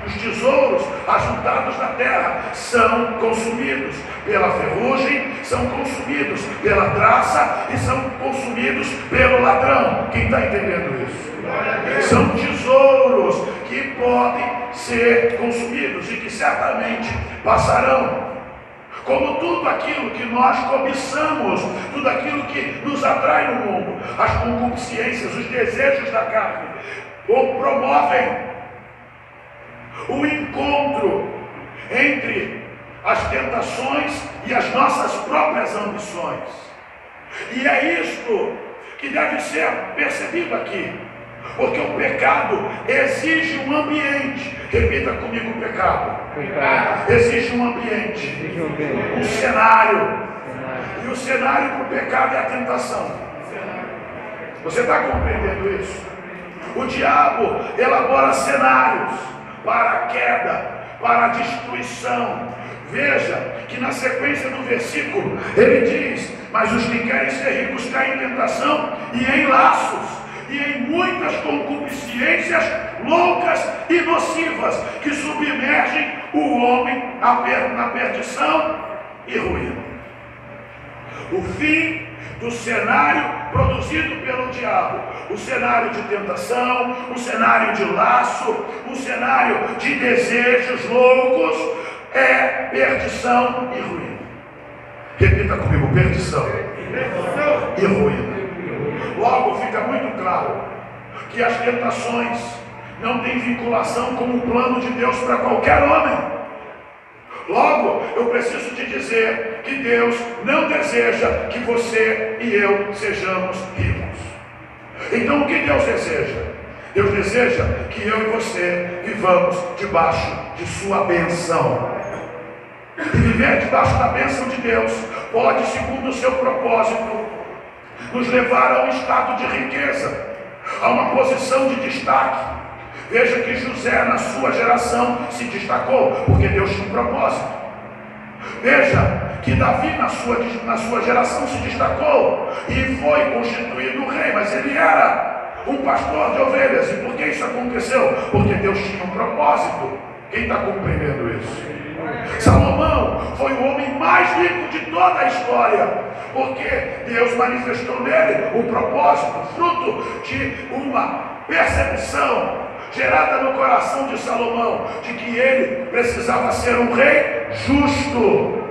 os tesouros ajuntados na terra são consumidos pela ferrugem, são consumidos pela traça e são consumidos pelo ladrão. Quem está entendendo isso? São tesouros que podem ser consumidos e que certamente passarão. Como tudo aquilo que nós cobiçamos, tudo aquilo que nos atrai no mundo, as concupiscências, os desejos da carne, promovem o encontro entre as tentações e as nossas próprias ambições. E é isto que deve ser percebido aqui, porque o pecado exige um ambiente. Repita comigo: o pecado exige um ambiente, um cenário. E o cenário para o pecado é a tentação. Você está compreendendo isso? O diabo elabora cenários para a queda para a destruição. Veja que na sequência do versículo ele diz: mas os que querem ser ricos caem em tentação e em laços e em muitas concupiscências loucas e nocivas, que submergem o homem na perdição e ruína. O fim do cenário produzido pelo diabo, o cenário de tentação, o cenário de laço, o cenário de desejos loucos, é perdição e ruína. Repita comigo: perdição e ruína. Logo fica muito claro que as tentações não têm vinculação com o plano de Deus para qualquer homem. Logo, eu preciso te dizer que Deus não deseja que você e eu sejamos ricos. Então o que Deus deseja? Deus deseja que eu e você vivamos debaixo de sua bênção. E viver debaixo da bênção de Deus pode, segundo o seu propósito, nos levar a um estado de riqueza, a uma posição de destaque. Veja que José na sua geração se destacou, porque Deus tinha um propósito. Veja que Davi na sua geração se destacou e foi constituído rei, mas ele era um pastor de ovelhas. E por que isso aconteceu? Porque Deus tinha um propósito. Quem está compreendendo isso? Salomão foi o homem mais rico de toda a história, porque Deus manifestou nele um propósito, fruto de uma percepção gerada no coração de Salomão, de que ele precisava ser um rei justo,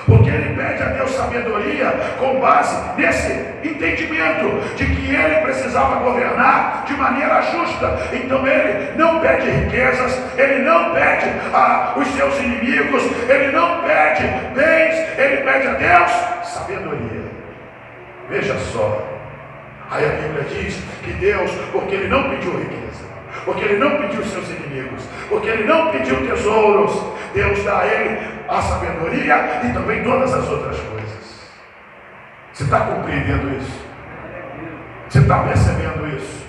porque ele pede a Deus sabedoria com base nesse entendimento de que ele precisava governar de maneira justa. Então ele não pede riquezas, ele não pede os seus inimigos, ele não pede bens, ele pede a Deus sabedoria. Veja só, aí a Bíblia diz que Deus, porque ele não pediu riqueza, porque ele não pediu seus inimigos, porque ele não pediu tesouros, Deus dá a ele a sabedoria e também todas as outras coisas. Você está compreendendo isso? Você está percebendo isso?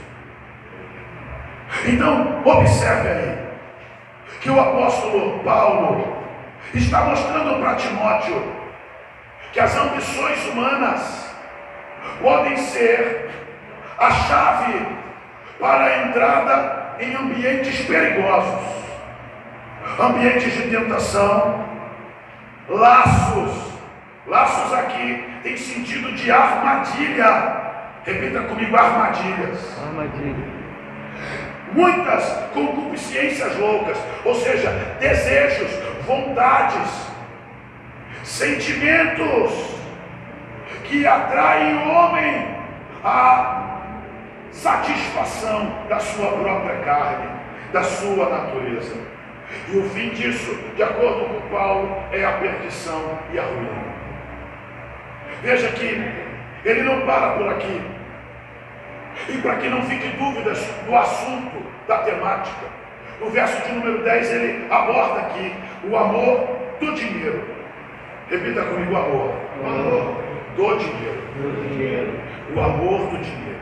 Então, observe aí que o apóstolo Paulo está mostrando para Timóteo que as ambições humanas podem ser a chave para a entrada em ambientes perigosos, ambientes de tentação, laços. Laços aqui tem sentido de armadilha. Repita comigo: armadilhas. Armadilha. Muitas concupiscências loucas, ou seja, desejos, vontades, sentimentos que atraem o homem à satisfação da sua própria carne, da sua natureza. E o fim disso, de acordo com Paulo, é a perdição e a ruína. Veja que ele não para por aqui. E para que não fique dúvidas do assunto, da temática, no verso de número 10 ele aborda aqui o amor do dinheiro. Repita comigo: amor. O amor do dinheiro. do dinheiro. O amor do dinheiro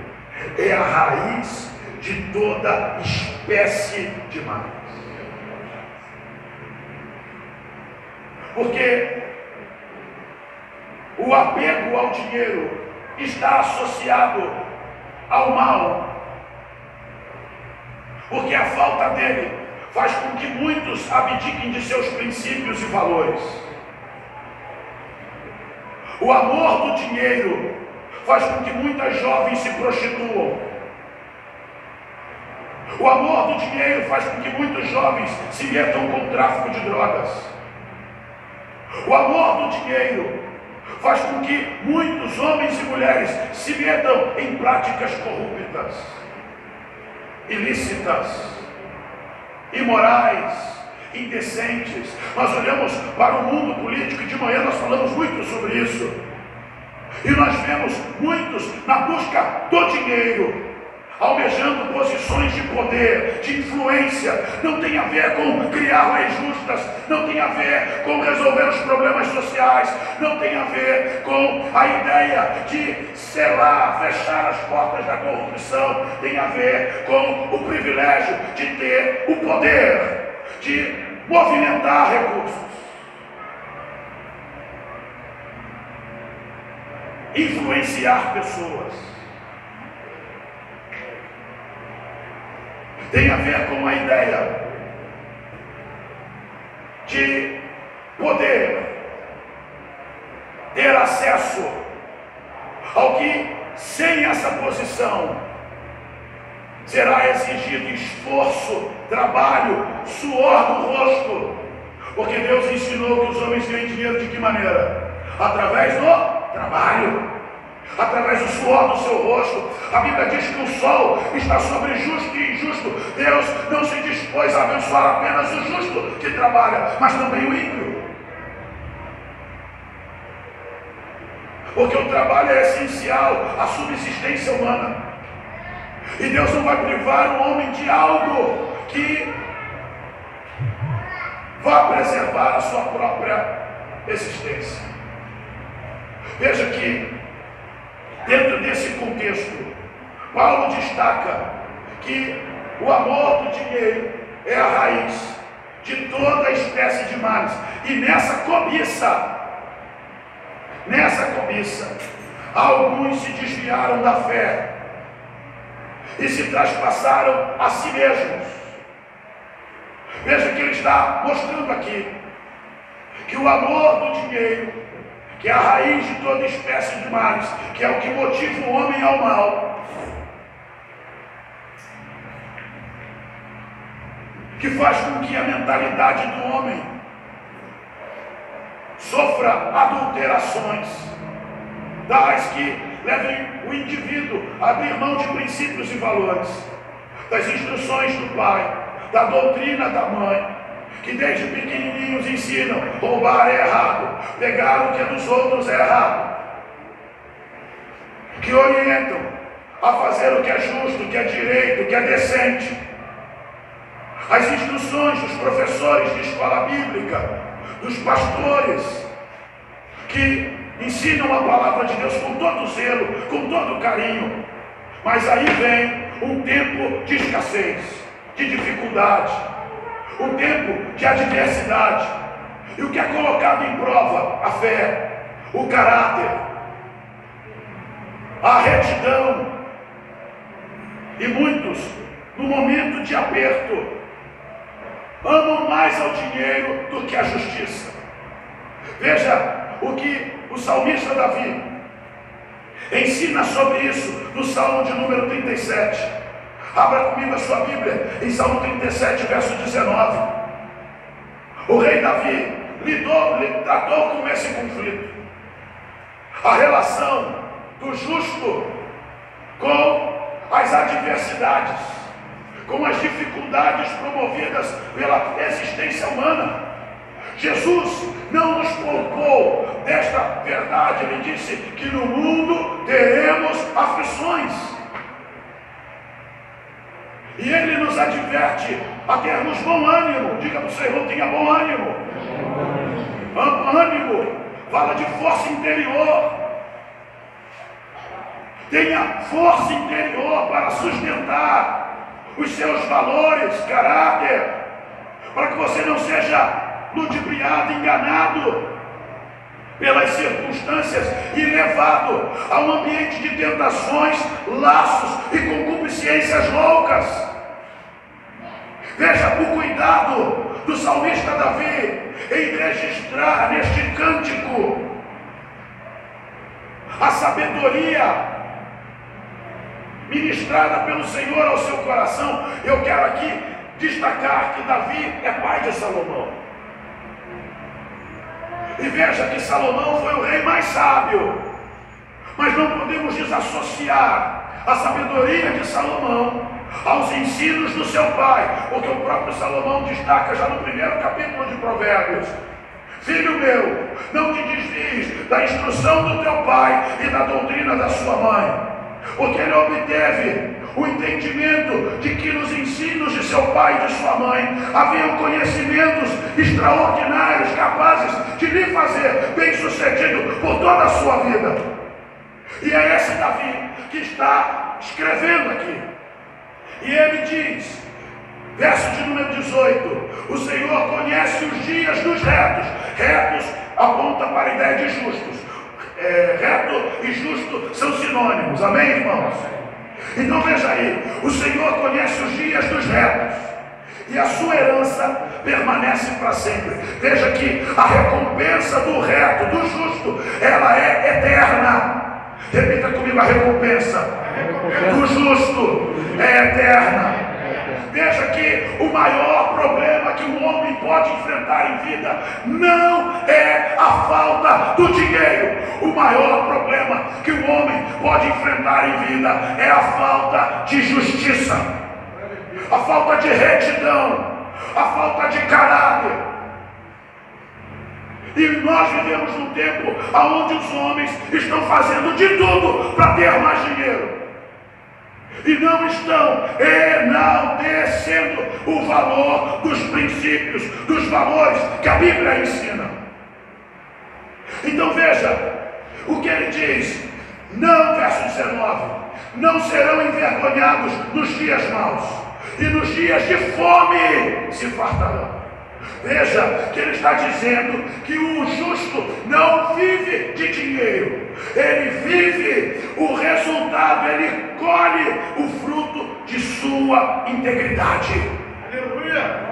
é a raiz de toda espécie de males. Porque o apego ao dinheiro está associado ao mal. Porque a falta dele faz com que muitos abdiquem de seus princípios e valores. O amor do dinheiro faz com que muitas jovens se prostituam. O amor do dinheiro faz com que muitos jovens se metam com o tráfico de drogas. O amor do dinheiro faz com que muitos homens e mulheres se metam em práticas corruptas, ilícitas, imorais, indecentes. Nós olhamos para o mundo político e de manhã nós falamos muito sobre isso. E nós vemos muitos na busca do dinheiro, almejando posições de poder, de influência. Não tem a ver com criar leis justas, não tem a ver com resolver os problemas sociais, não tem a ver com a ideia de selar, fechar as portas da corrupção, tem a ver com o privilégio de ter o poder, de movimentar recursos, influenciar pessoas. Tem a ver com a ideia de poder ter acesso ao que, sem essa posição, será exigido esforço, trabalho, suor do rosto. Porque Deus ensinou que os homens ganham dinheiro de que maneira? Através do trabalho, através do suor do seu rosto. A Bíblia diz que o sol está sobre justo e injusto. Deus não se dispôs a abençoar apenas o justo que trabalha, mas também o ímpio. Porque o trabalho é essencial à subsistência humana. E Deus não vai privar o homem de algo que vá preservar a sua própria existência. Veja que, dentro desse contexto, Paulo destaca que o amor do dinheiro é a raiz de toda espécie de males. E nessa cobiça, alguns se desviaram da fé e se traspassaram a si mesmos. Veja que ele está mostrando aqui que o amor do dinheiro, que é a raiz de toda espécie de males, que é o que motiva o homem ao mal, que faz com que a mentalidade do homem sofra adulterações, tais que levem o indivíduo a abrir mão de princípios e valores, das instruções do pai, da doutrina da mãe, que desde pequenininhos ensinam: roubar é errado, pegar o que é dos outros é errado, que orientam a fazer o que é justo, o que é direito, o que é decente. As instruções dos professores de escola bíblica, dos pastores, que ensinam a palavra de Deus com todo zelo, com todo carinho. Mas aí vem um tempo de escassez, de dificuldade, um tempo de adversidade. E o que é colocado em prova? A fé, o caráter, a retidão. E muitos, no momento de aperto, amam mais ao dinheiro do que a justiça. Veja o que o salmista Davi ensina sobre isso no Salmo de número 37. Abra comigo a sua Bíblia em Salmo 37, verso 19. O rei Davi tratou com esse conflito, a relação do justo com as adversidades, com as dificuldades promovidas pela existência humana. Jesus não nos poupou desta verdade. Ele disse que no mundo teremos aflições. E ele nos adverte a termos bom ânimo. Diga para o seu irmão: tenha bom ânimo. Ânimo fala de força interior. Tenha força interior para sustentar os seus valores, caráter, para que você não seja ludibriado, enganado pelas circunstâncias e levado a um ambiente de tentações, laços e concupiscências loucas. Veja o cuidado do salmista Davi em registrar neste cântico a sabedoria ministrada pelo Senhor ao seu coração. Eu quero aqui destacar que Davi é pai de Salomão. E veja que Salomão foi o rei mais sábio. Mas não podemos desassociar a sabedoria de Salomão aos ensinos do seu pai, porque o próprio Salomão destaca já no primeiro capítulo de Provérbios: filho meu, não te desvies da instrução do teu pai e da doutrina da sua mãe. Porque ele obteve o entendimento de que nos ensinos de seu pai e de sua mãe haviam conhecimentos extraordinários, capazes de lhe fazer bem-sucedido por toda a sua vida. E é esse Davi que está escrevendo aqui. E ele diz Verso de número 18. O Senhor conhece os dias dos retos. Retos aponta para a ideia de justos. Reto e justo são sinônimos. Amém, irmãos? Então veja aí. O Senhor conhece os dias dos retos. E a sua herança permanece para sempre. Veja que a recompensa do reto, do justo, ela é eterna. Repita comigo: a recompensa do justo é eterna. Veja que o maior problema que o homem pode enfrentar em vida não é a falta do dinheiro. O maior problema que o homem pode enfrentar em vida é a falta de justiça, a falta de retidão, a falta de caráter. E nós vivemos num tempo onde os homens estão fazendo de tudo para ter mais dinheiro. E não estão enaltecendo o valor dos princípios, dos valores que a Bíblia ensina. Então veja o que ele diz. Não, verso 19: não serão envergonhados nos dias maus, e nos dias de fome se fartarão. Veja que ele está dizendo que o justo não vive de dinheiro, ele vive o resultado, ele colhe o fruto de sua integridade. Aleluia!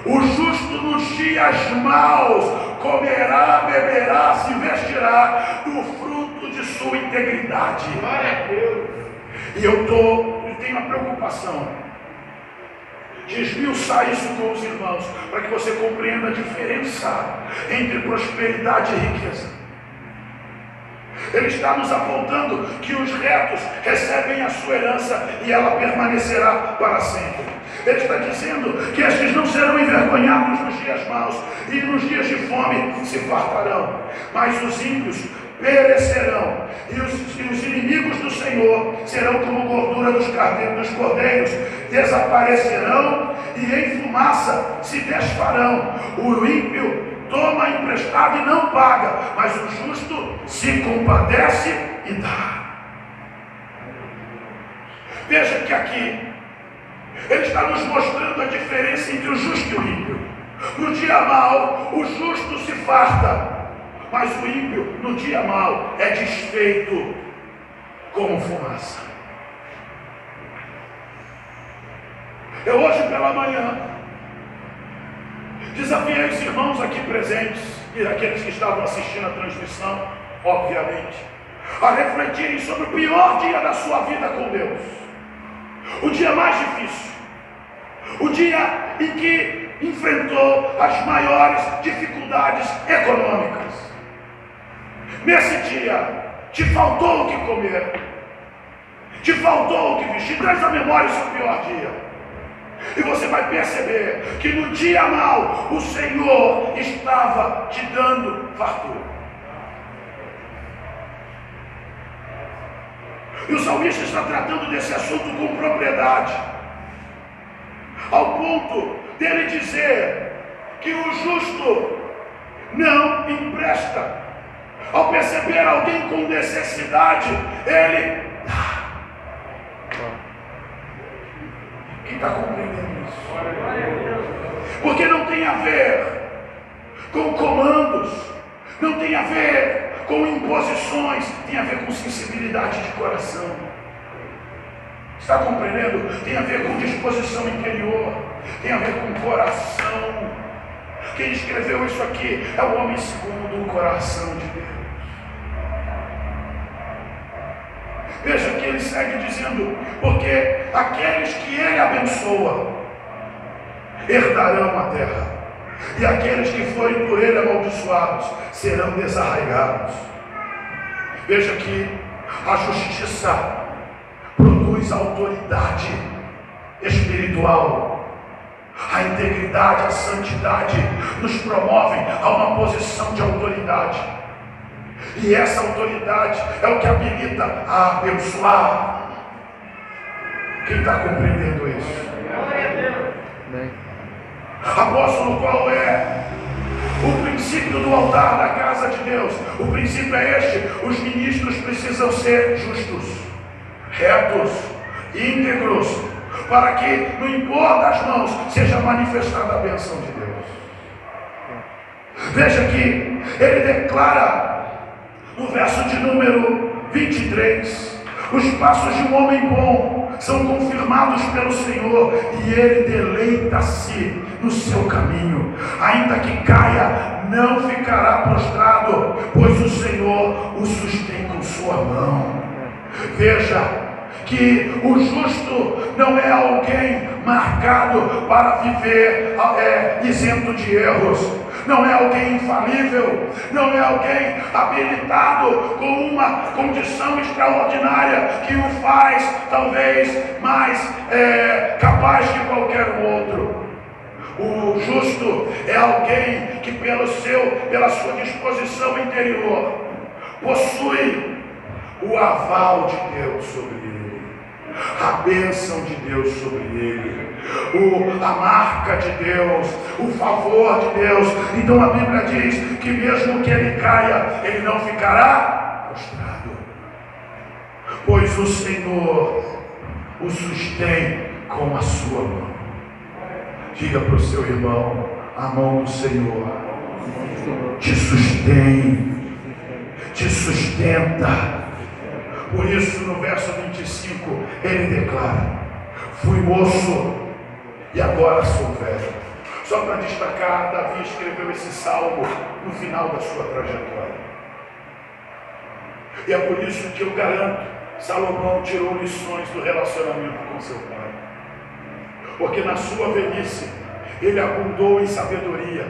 O justo nos dias maus comerá, beberá, se vestirá do fruto de sua integridade. E eu tenho uma preocupação de esmiuçar isso com os irmãos, para que você compreenda a diferença entre prosperidade e riqueza. Ele está nos apontando que os retos recebem a sua herança e ela permanecerá para sempre. Ele está dizendo que estes não serão envergonhados nos dias maus, e nos dias de fome se fartarão, mas os ímpios perecerão, e os inimigos do Senhor serão como gordura dos cordeiros, desaparecerão e em fumaça se desfarão. O ímpio toma emprestado e não paga, mas o justo se compadece e dá. Veja que aqui ele está nos mostrando a diferença entre o justo e o ímpio. No dia mau, o justo se farta, mas o ímpio, no dia mau, é desfeito como fumaça. Eu hoje pela manhã desafiei os irmãos aqui presentes e aqueles que estavam assistindo a transmissão, obviamente, a refletirem sobre o pior dia da sua vida com Deus. O dia mais difícil, o dia em que enfrentou as maiores dificuldades econômicas. Nesse dia, te faltou o que comer, te faltou o que vestir. Traz à memória o seu pior dia, e você vai perceber que no dia mau, o Senhor estava te dando fartura. E o salmista está tratando desse assunto com propriedade, ao ponto dele dizer que o justo não empresta. Ao perceber alguém com necessidade, ele dá. Quem está compreendendo isso? Porque não tem a ver com comandos, não tem a ver com imposições, tem a ver com sensibilidade de coração. Está compreendendo? Tem a ver com disposição interior, tem a ver com coração. Quem escreveu isso aqui é o homem segundo o coração de Deus. Veja que ele segue dizendo: porque aqueles que ele abençoa herdarão a terra, e aqueles que forem por ele amaldiçoados serão desarraigados. Veja que a justiça produz autoridade espiritual. A integridade, a santidade nos promovem a uma posição de autoridade. E essa autoridade é o que habilita a abençoar. Quem está compreendendo isso? Apóstolo, qual é o princípio do altar da casa de Deus? O princípio é este: os ministros precisam ser justos, retos, íntegros. para que no impor das mãos seja manifestada a bênção de Deus. Veja que ele declara no verso de número 23: os passos de um homem bom são confirmados pelo Senhor, e ele deleita-se no seu caminho. Ainda que caia, não ficará prostrado, pois o Senhor o sustém com sua mão. Veja que o justo não é alguém marcado para viver isento de erros, não é alguém infalível, não é alguém habilitado com uma condição extraordinária que o faz talvez mais capaz que qualquer outro. O justo é alguém que pela sua disposição interior possui o aval de Deus sobre ele, a bênção de Deus sobre ele, a marca de Deus, o favor de Deus. Então a Bíblia diz que mesmo que ele caia, ele não ficará prostrado, pois o Senhor o sustém com a sua mão. Diga para o seu irmão: a mão do Senhor te sustém, te sustenta. Por isso, no verso 25, ele declara: fui moço e agora sou velho. Só para destacar, Davi escreveu esse salmo no final da sua trajetória. E é por isso que eu garanto, Salomão tirou lições do relacionamento com seu pai. Porque na sua velhice, ele abundou em sabedoria.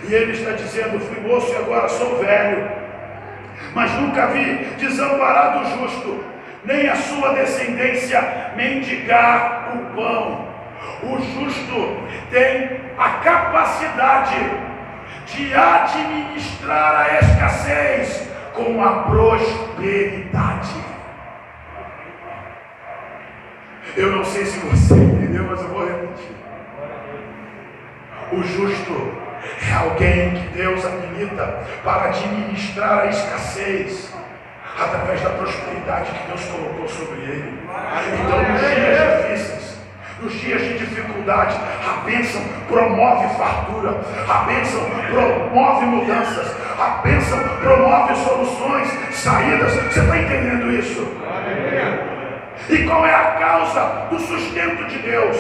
E ele está dizendo: fui moço e agora sou velho. Mas nunca vi desamparado o justo, nem a sua descendência mendigar o pão. O justo tem a capacidade de administrar a escassez com a prosperidade. Eu não sei se você entendeu, mas eu vou repetir. O justo é alguém que Deus habilita para administrar a escassez através da prosperidade que Deus colocou sobre ele. Então, nos dias difíceis, nos dias de dificuldade, a bênção promove fartura, a bênção promove mudanças, a bênção promove soluções, saídas. Você está entendendo isso? E qual é a causa do sustento de Deus?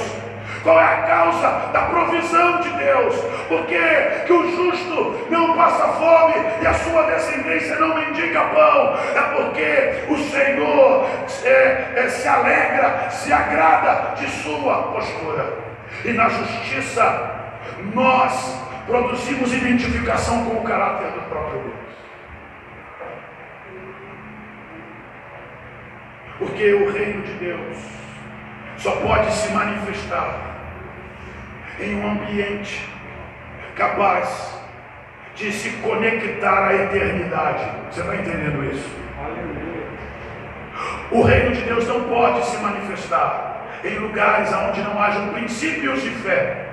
Qual é a causa da provisão de Deus? Por que o justo não passa fome e a sua descendência não mendiga pão? É porque o Senhor se alegra, se agrada de sua postura. E na justiça nós produzimos identificação com o caráter do próprio Deus. Porque o reino de Deus só pode se manifestar em um ambiente capaz de se conectar à eternidade. Você está entendendo isso? O reino de Deus não pode se manifestar em lugares onde não hajam princípios de fé.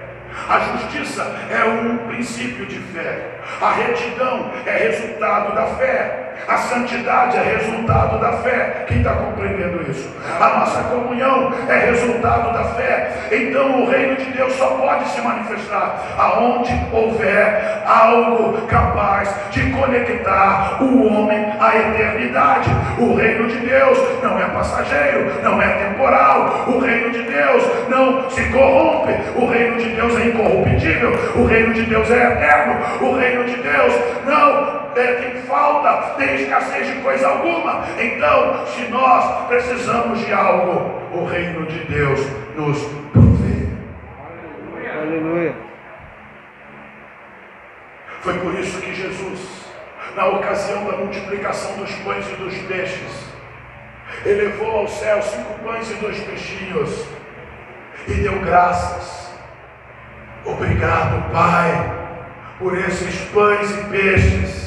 A justiça é um princípio de fé. A retidão é resultado da fé. A santidade é resultado da fé. Quem está compreendendo isso? A nossa comunhão é resultado da fé. Então o reino de Deus só pode se manifestar aonde houver algo capaz de conectar o homem à eternidade. O reino de Deus não é passageiro, não é temporal. O reino de Deus não se corrompe. O reino de Deus é incorruptível. O reino de Deus é eterno. O reino de Deus não tem falta, tem escassez de coisa alguma. Então, se nós precisamos de algo, o reino de Deus nos provê. Aleluia. Foi por isso que Jesus, na ocasião da multiplicação dos pães e dos peixes, elevou ao céu 5 pães e 2 peixinhos e deu graças. Obrigado, Pai, por esses pães e peixes.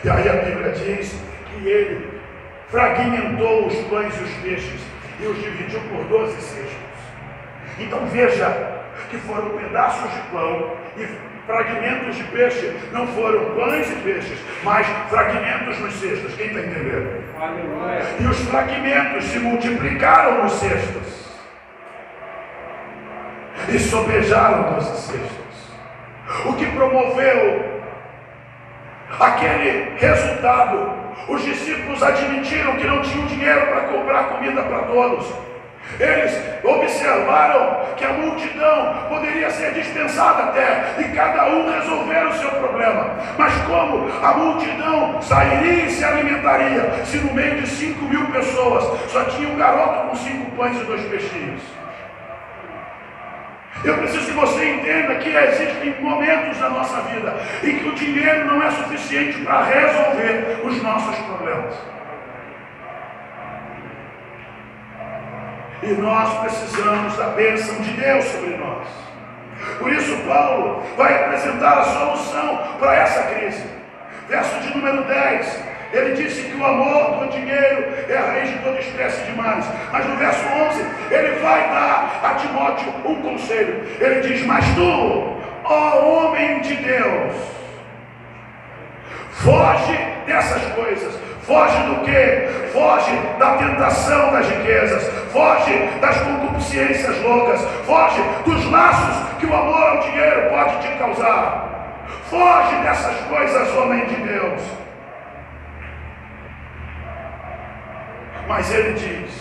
E aí a Bíblia diz que ele fragmentou os pães e os peixes e os dividiu por 12 cestos. Então veja que foram pedaços de pão e fragmentos de peixe. Não foram pães e peixes, mas fragmentos nos cestos. Quem está entendendo? Aleluia. E os fragmentos se multiplicaram nos cestos. e sobejaram 12 cestos. O que promoveu aquele resultado? Os discípulos admitiram que não tinham dinheiro para comprar comida para todos. Eles observaram que a multidão poderia ser dispensada até, e cada um resolver o seu problema. Mas como a multidão sairia e se alimentaria, se no meio de 5.000 pessoas só tinha um garoto com 5 pães e 2 peixinhos? Eu preciso que você entenda que existem momentos na nossa vida em que o dinheiro não é suficiente para resolver os nossos problemas. E nós precisamos da bênção de Deus sobre nós. Por isso Paulo vai apresentar a solução para essa crise. Verso de número 10, ele disse que o amor do dinheiro é a raiz de toda espécie de males. Mas no verso 11, ele vai dar a Timóteo um conselho. Ele diz: mas tu, ó homem de Deus, foge dessas coisas. Foge do quê? Foge da tentação das riquezas. Foge das concupiscências loucas. Foge dos laços que o amor ao dinheiro pode te causar. Foge dessas coisas, homem de Deus. Mas ele diz: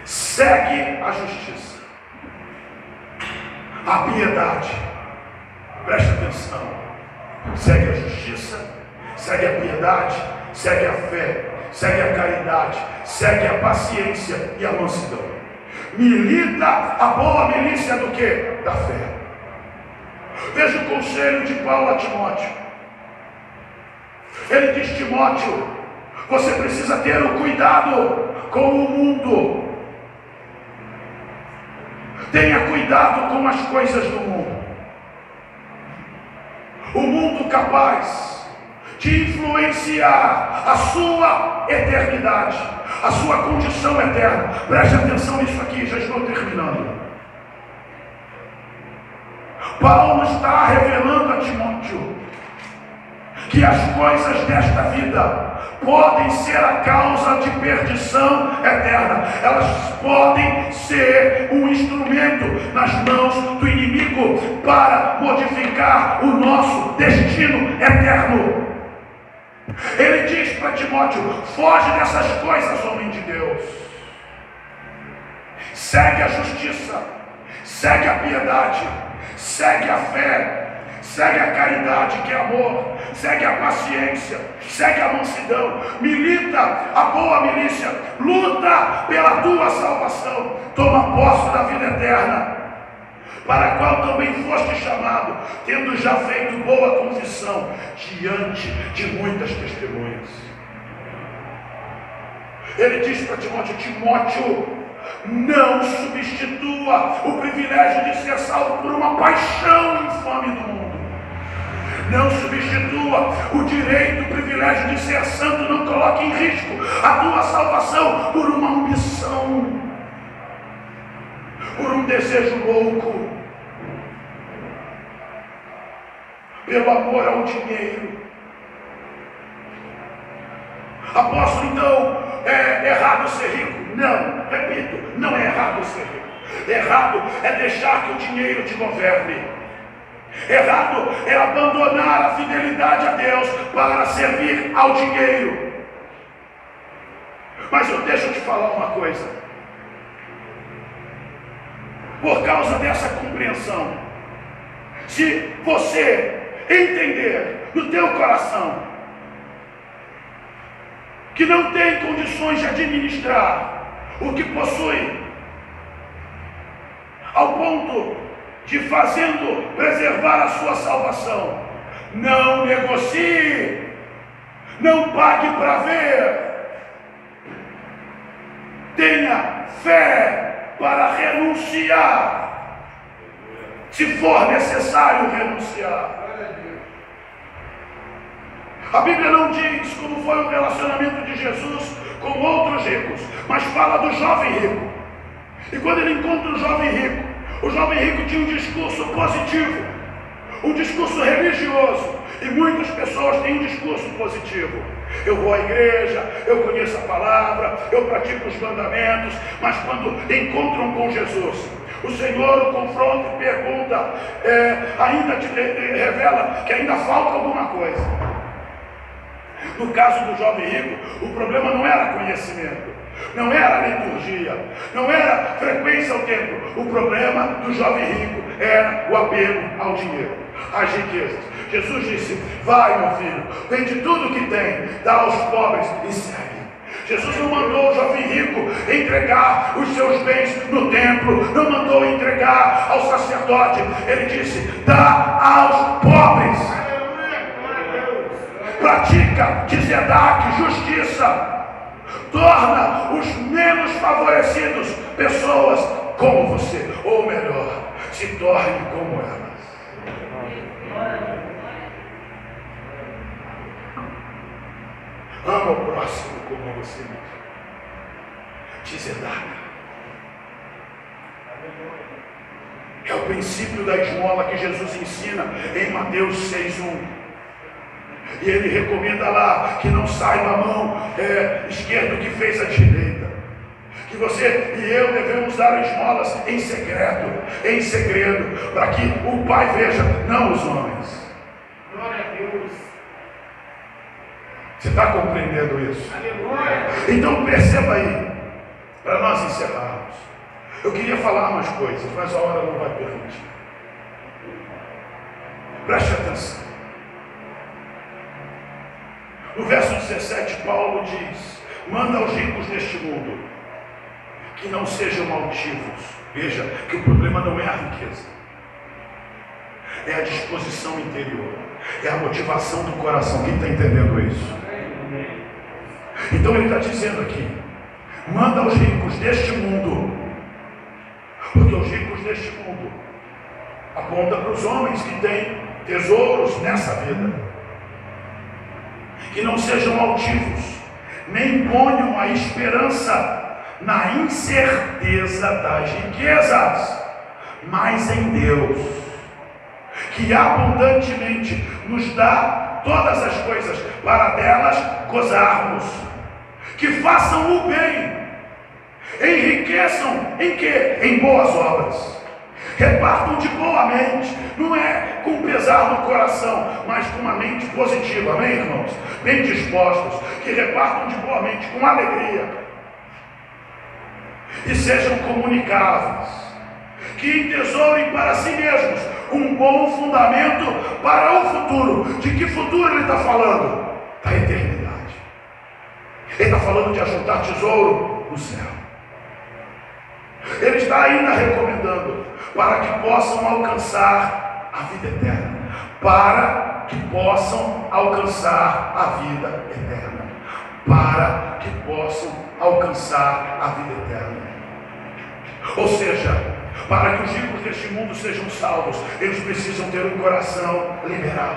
segue a justiça, a piedade. Preste atenção. Segue a justiça, segue a piedade, segue a fé, segue a caridade, segue a paciência e a mansidão. Milita a boa milícia do quê? Da fé. Veja o conselho de Paulo a Timóteo. Ele diz: Timóteo, você precisa ter o cuidado com o mundo. Tenha cuidado com as coisas do mundo. O mundo capaz de influenciar a sua eternidade, a sua condição eterna. Preste atenção nisso aqui, já estou terminando. Paulo está revelando a Timóteo que as coisas desta vida podem ser a causa de perdição eterna. Elas podem ser um instrumento nas mãos do inimigo para modificar o nosso destino eterno. Ele diz para Timóteo: foge dessas coisas, homem de Deus. Segue a justiça, segue a piedade, segue a fé, segue a caridade, que é amor, segue a paciência, segue a mansidão, milita a boa milícia, luta pela tua salvação, toma posse da vida eterna, para a qual também foste chamado, tendo já feito boa confissão diante de muitas testemunhas. Ele diz para Timóteo: Timóteo, não substitua o privilégio de ser salvo por uma paixão infame do mundo. Não substitua o direito, o privilégio de ser santo. Não coloque em risco a tua salvação por uma ambição, por um desejo louco, pelo amor ao dinheiro. Apóstolo, então é errado ser rico? Não, repito, não é errado ser rico. Errado é deixar que o dinheiro te governe. Errado é abandonar a fidelidade a Deus para servir ao dinheiro. Mas deixa eu te falar uma coisa. Por causa dessa compreensão, se você entender no teu coração que não tem condições de administrar o que possui, ao ponto de fazendo preservar a sua salvação, não negocie, não pague para ver, tenha fé para renunciar, se for necessário renunciar. A Bíblia não diz como foi o relacionamento de Jesus com outros ricos, mas fala do jovem rico. E quando ele encontra o jovem rico tinha um discurso positivo, um discurso religioso. E muitas pessoas têm um discurso positivo. Eu vou à igreja, eu conheço a palavra, eu pratico os mandamentos, mas quando encontram com Jesus, O Senhor o confronta e pergunta, ainda te revela que ainda falta alguma coisa. No caso do jovem rico, o problema não era conhecimento, não era liturgia, não era frequência ao templo. O problema do jovem rico era o apego ao dinheiro, às riquezas. Jesus disse: vai, meu filho, vende tudo que tem, dá aos pobres e segue. Jesus não mandou o jovem rico entregar os seus bens no templo, não mandou entregar ao sacerdote. Ele disse: dá aos pobres. Pratica deserdade, justiça, torna os menos favorecidos pessoas como você, ou melhor, se torne como elas. Ama o próximo como você mesmo. Deserdade é o princípio da esmola que Jesus ensina em Mateus 6:1. E ele recomenda lá que não saiba a mão esquerda que fez a direita. Que você e eu devemos dar esmolas em segredo, para que o Pai veja, não os homens. Glória a Deus. Você está compreendendo isso? Aleluia. Então perceba aí, para nós encerrarmos. Eu queria falar umas coisas, mas a hora não vai permitir. Preste atenção. No verso 17, Paulo diz: manda aos ricos deste mundo que não sejam altivos. Veja que o problema não é a riqueza, é a disposição interior, é a motivação do coração. Quem está entendendo isso? Então ele está dizendo aqui: manda aos ricos deste mundo, porque os ricos deste mundo aponta para os homens que têm tesouros nessa vida. Que não sejam altivos, nem ponham a esperança na incerteza das riquezas, mas em Deus, que abundantemente nos dá todas as coisas para delas gozarmos. Que façam o bem, enriqueçam em quê? Em boas obras. Repartam de boa mente, não é com pesar no coração, mas com uma mente positiva, amém, irmãos? Bem dispostos, que repartam de boa mente, com alegria, e sejam comunicáveis, que entesourem para si mesmos um bom fundamento para o futuro. De que futuro ele está falando? Da eternidade. Ele está falando de ajuntar tesouro no céu. Ele está ainda recomendando para que possam alcançar a vida eterna. Para que possam alcançar a vida eterna. Para que possam alcançar a vida eterna. Ou seja, para que os ricos deste mundo sejam salvos, eles precisam ter um coração liberal.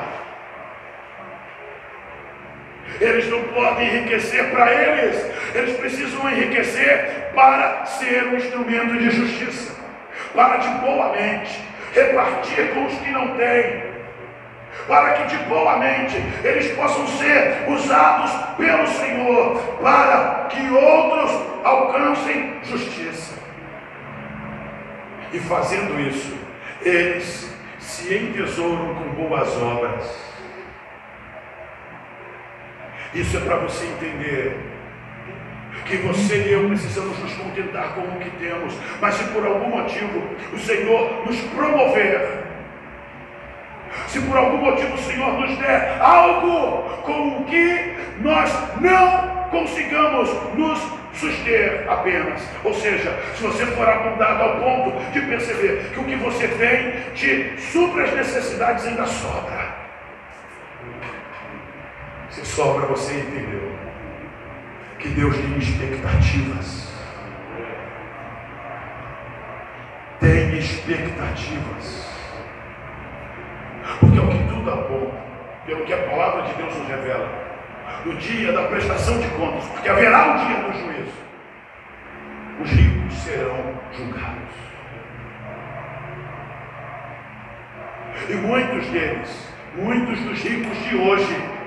Eles não podem enriquecer para eles, eles precisam enriquecer para ser um instrumento de justiça, para de boa mente repartir com os que não têm, para que de boa mente eles possam ser usados pelo Senhor, para que outros alcancem justiça. E fazendo isso, eles se entesouram com boas obras. Isso é para você entender que você e eu precisamos nos contentar com o que temos, mas se por algum motivo o Senhor nos promover, se por algum motivo o Senhor nos der algo com o que nós não consigamos nos suster apenas, ou seja, se você for abundado ao ponto de perceber que o que você tem te supre as necessidades, ainda sobra. Se sobra, você entendeu que Deus tem expectativas. Tem expectativas. Porque é o que tudo aponta, pelo que a palavra de Deus nos revela, no dia da prestação de contas, porque haverá um dia do juízo, os ricos serão julgados. E muitos deles, muitos dos ricos de hoje,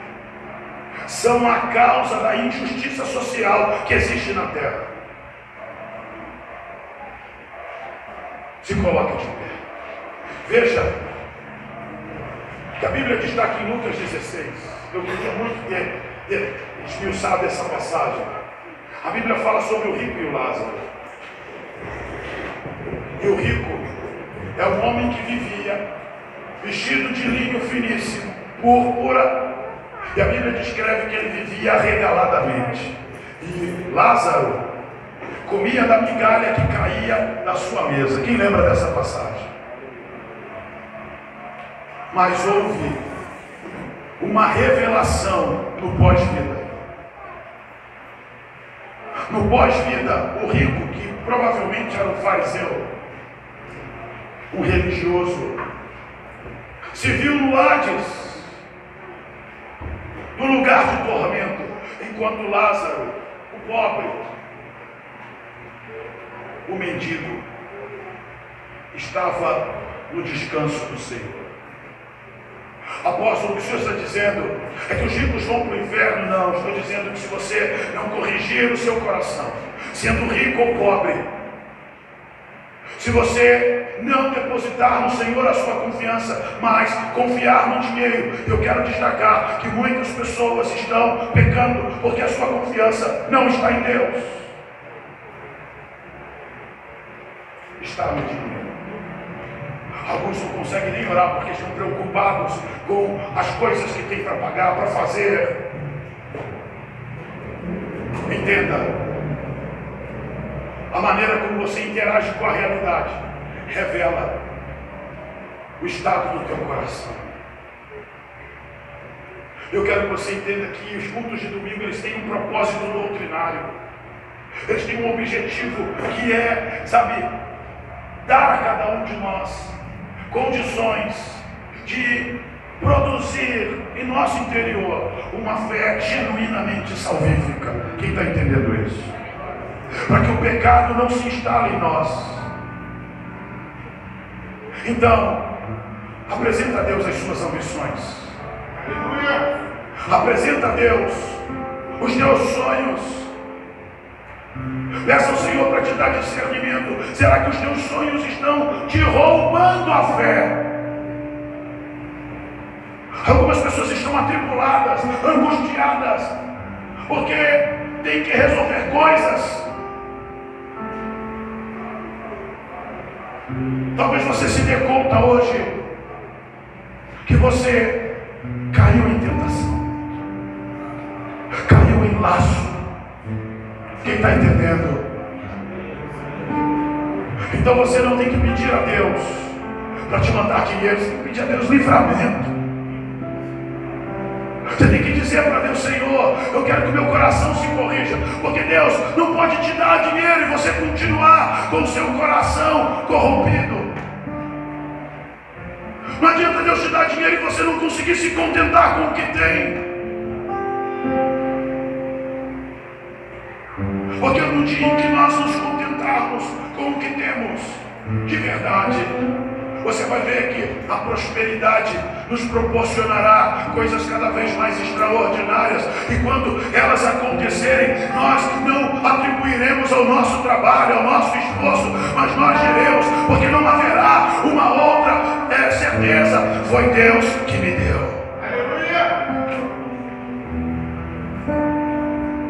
são a causa da injustiça social que existe na terra. Se coloque de pé. Veja que a Bíblia destaca em Lucas 16. Eu queria muito ter esmiuçado essa passagem. A Bíblia fala sobre o rico e o Lázaro. E o rico é um homem que vivia vestido de linho finíssimo, púrpura, e a Bíblia descreve que ele vivia arregaladamente. E Lázaro comia da migalha que caía da sua mesa. Quem lembra dessa passagem? Mas houve uma revelação no pós-vida. No pós-vida, o rico, que provavelmente era um fariseu, um religioso, se viu no Hades, no lugar de tormento, enquanto Lázaro, o pobre, o mendigo, estava no descanso do Senhor. Apóstolo, o que o Senhor está dizendo é que os ricos vão para o inferno? Não, estou dizendo que se você não corrigir o seu coração, sendo rico ou pobre, se você não depositar no Senhor a sua confiança, mas confiar no dinheiro, eu quero destacar que muitas pessoas estão pecando porque a sua confiança não está em Deus, está no dinheiro. Alguns não conseguem nem orar porque estão preocupados com as coisas que têm para pagar, para fazer. Entenda. A maneira como você interage com a realidade revela o estado do teu coração. Eu quero que você entenda que os cultos de domingo, eles têm um propósito doutrinário. Eles têm um objetivo que é, dar a cada um de nós condições de produzir em nosso interior uma fé genuinamente salvífica. Quem está entendendo isso? Para que o pecado não se instale em nós. Então, apresenta a Deus as suas ambições. Aleluia. Apresenta a Deus os teus sonhos. Peça ao Senhor para te dar discernimento. Será que os teus sonhos estão te roubando a fé? Algumas pessoas estão atribuladas, angustiadas, porque tem que resolver coisas. Talvez você se dê conta hoje que você caiu em tentação, caiu em laço. Quem está entendendo? Então você não tem que pedir a Deus para te mandar dinheiro, você tem que pedir a Deus livramento. Você tem que dizer para Deus: Senhor, eu quero que o meu coração se corrija, porque Deus não pode te dar dinheiro e você continuar com o seu coração corrompido. Não adianta Deus te dar dinheiro e você não conseguir se contentar com o que tem. Porque no dia em que nós nos contentarmos com o que temos de verdade, você vai ver que a prosperidade nos proporcionará coisas cada vez mais extraordinárias. E quando elas acontecerem, nós não atribuiremos ao nosso trabalho, ao nosso esforço, mas nós diremos, porque não haverá uma outra certeza: foi Deus que me deu. Aleluia!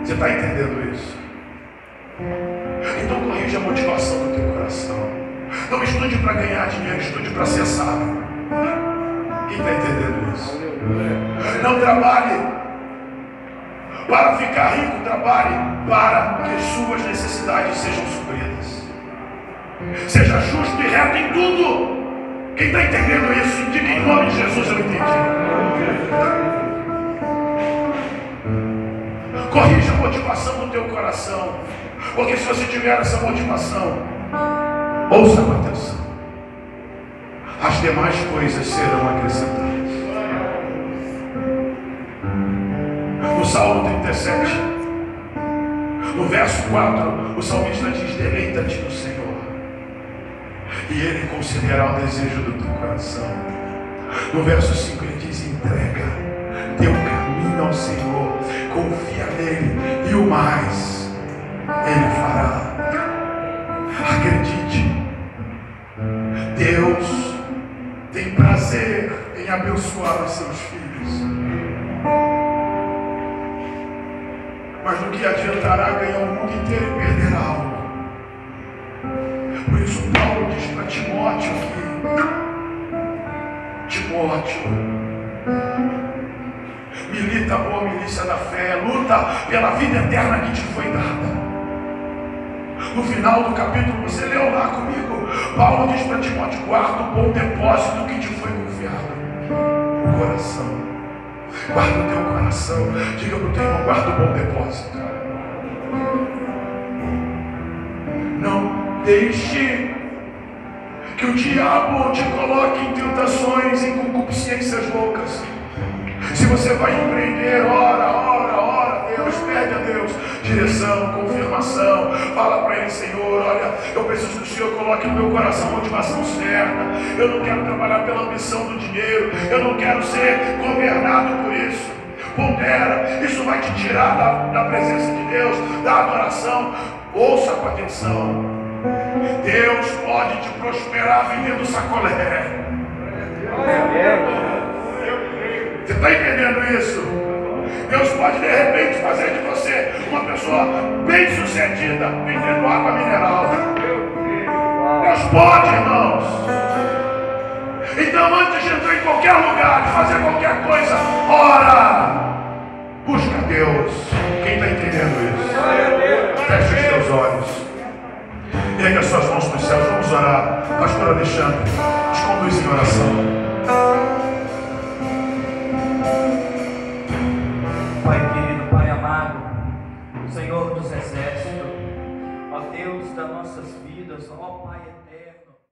Você está entendendo isso? Então corrija a motivação do teu coração. Não estude para ganhar dinheiro, estude para ser sábio. Quem está entendendo isso? Não trabalhe para ficar rico, trabalhe para que suas necessidades sejam supridas. Seja justo e reto em tudo. Quem está entendendo isso? Diga em nome de Jesus: eu entendi. Corrija a motivação do teu coração, porque se você tiver essa motivação, ouça com atenção, as demais coisas serão acrescentadas. No Salmo 37, no verso 4, o salmista diz: deleita-te no Senhor, e Ele considerará o desejo do teu coração. No verso 5 ele diz: entrega teu caminho ao Senhor, confia nele, e o mais Ele fará. Acredite. abençoar os seus filhos. Mas do que adiantará ganhar o mundo inteiro e perder a alma? Por isso Paulo diz para Timóteo que Timóteo, milita a boa milícia da fé, luta pela vida eterna que te foi dada. No final do capítulo, você leu lá comigo, Paulo diz para Timóteo: guarda o bom depósito que te foi confiado. O coração. Guarda o teu coração. Diga para o teu irmão: guarda o bom depósito. Não deixe que o diabo te coloque em tentações, em concupiscências loucas. Se você vai empreender, ora, Deus, pede a Deus direção, confirmação. Fala para Ele: Senhor, olha, eu preciso que o Senhor coloque no meu coração a motivação certa. Eu não quero trabalhar pela ambição do dinheiro. Eu não quero ser governado por isso. Pondera, isso vai te tirar da presença de Deus, da adoração. Ouça com atenção. Deus pode te prosperar vendendo sacolé. Você está entendendo isso? Deus pode de repente fazer de você uma pessoa bem sucedida vendendo água mineral. Deus pode, irmãos. Então, antes de entrar em qualquer lugar, de fazer qualquer coisa, ora, busca Deus. Quem está entendendo isso? Feche os teus olhos. Ergue as suas mãos para os céus. Vamos orar. Pastor Alexandre, nos conduz em oração. Pai querido, Pai amado, Senhor dos exércitos, ó Deus das nossas vidas, ó Pai eterno.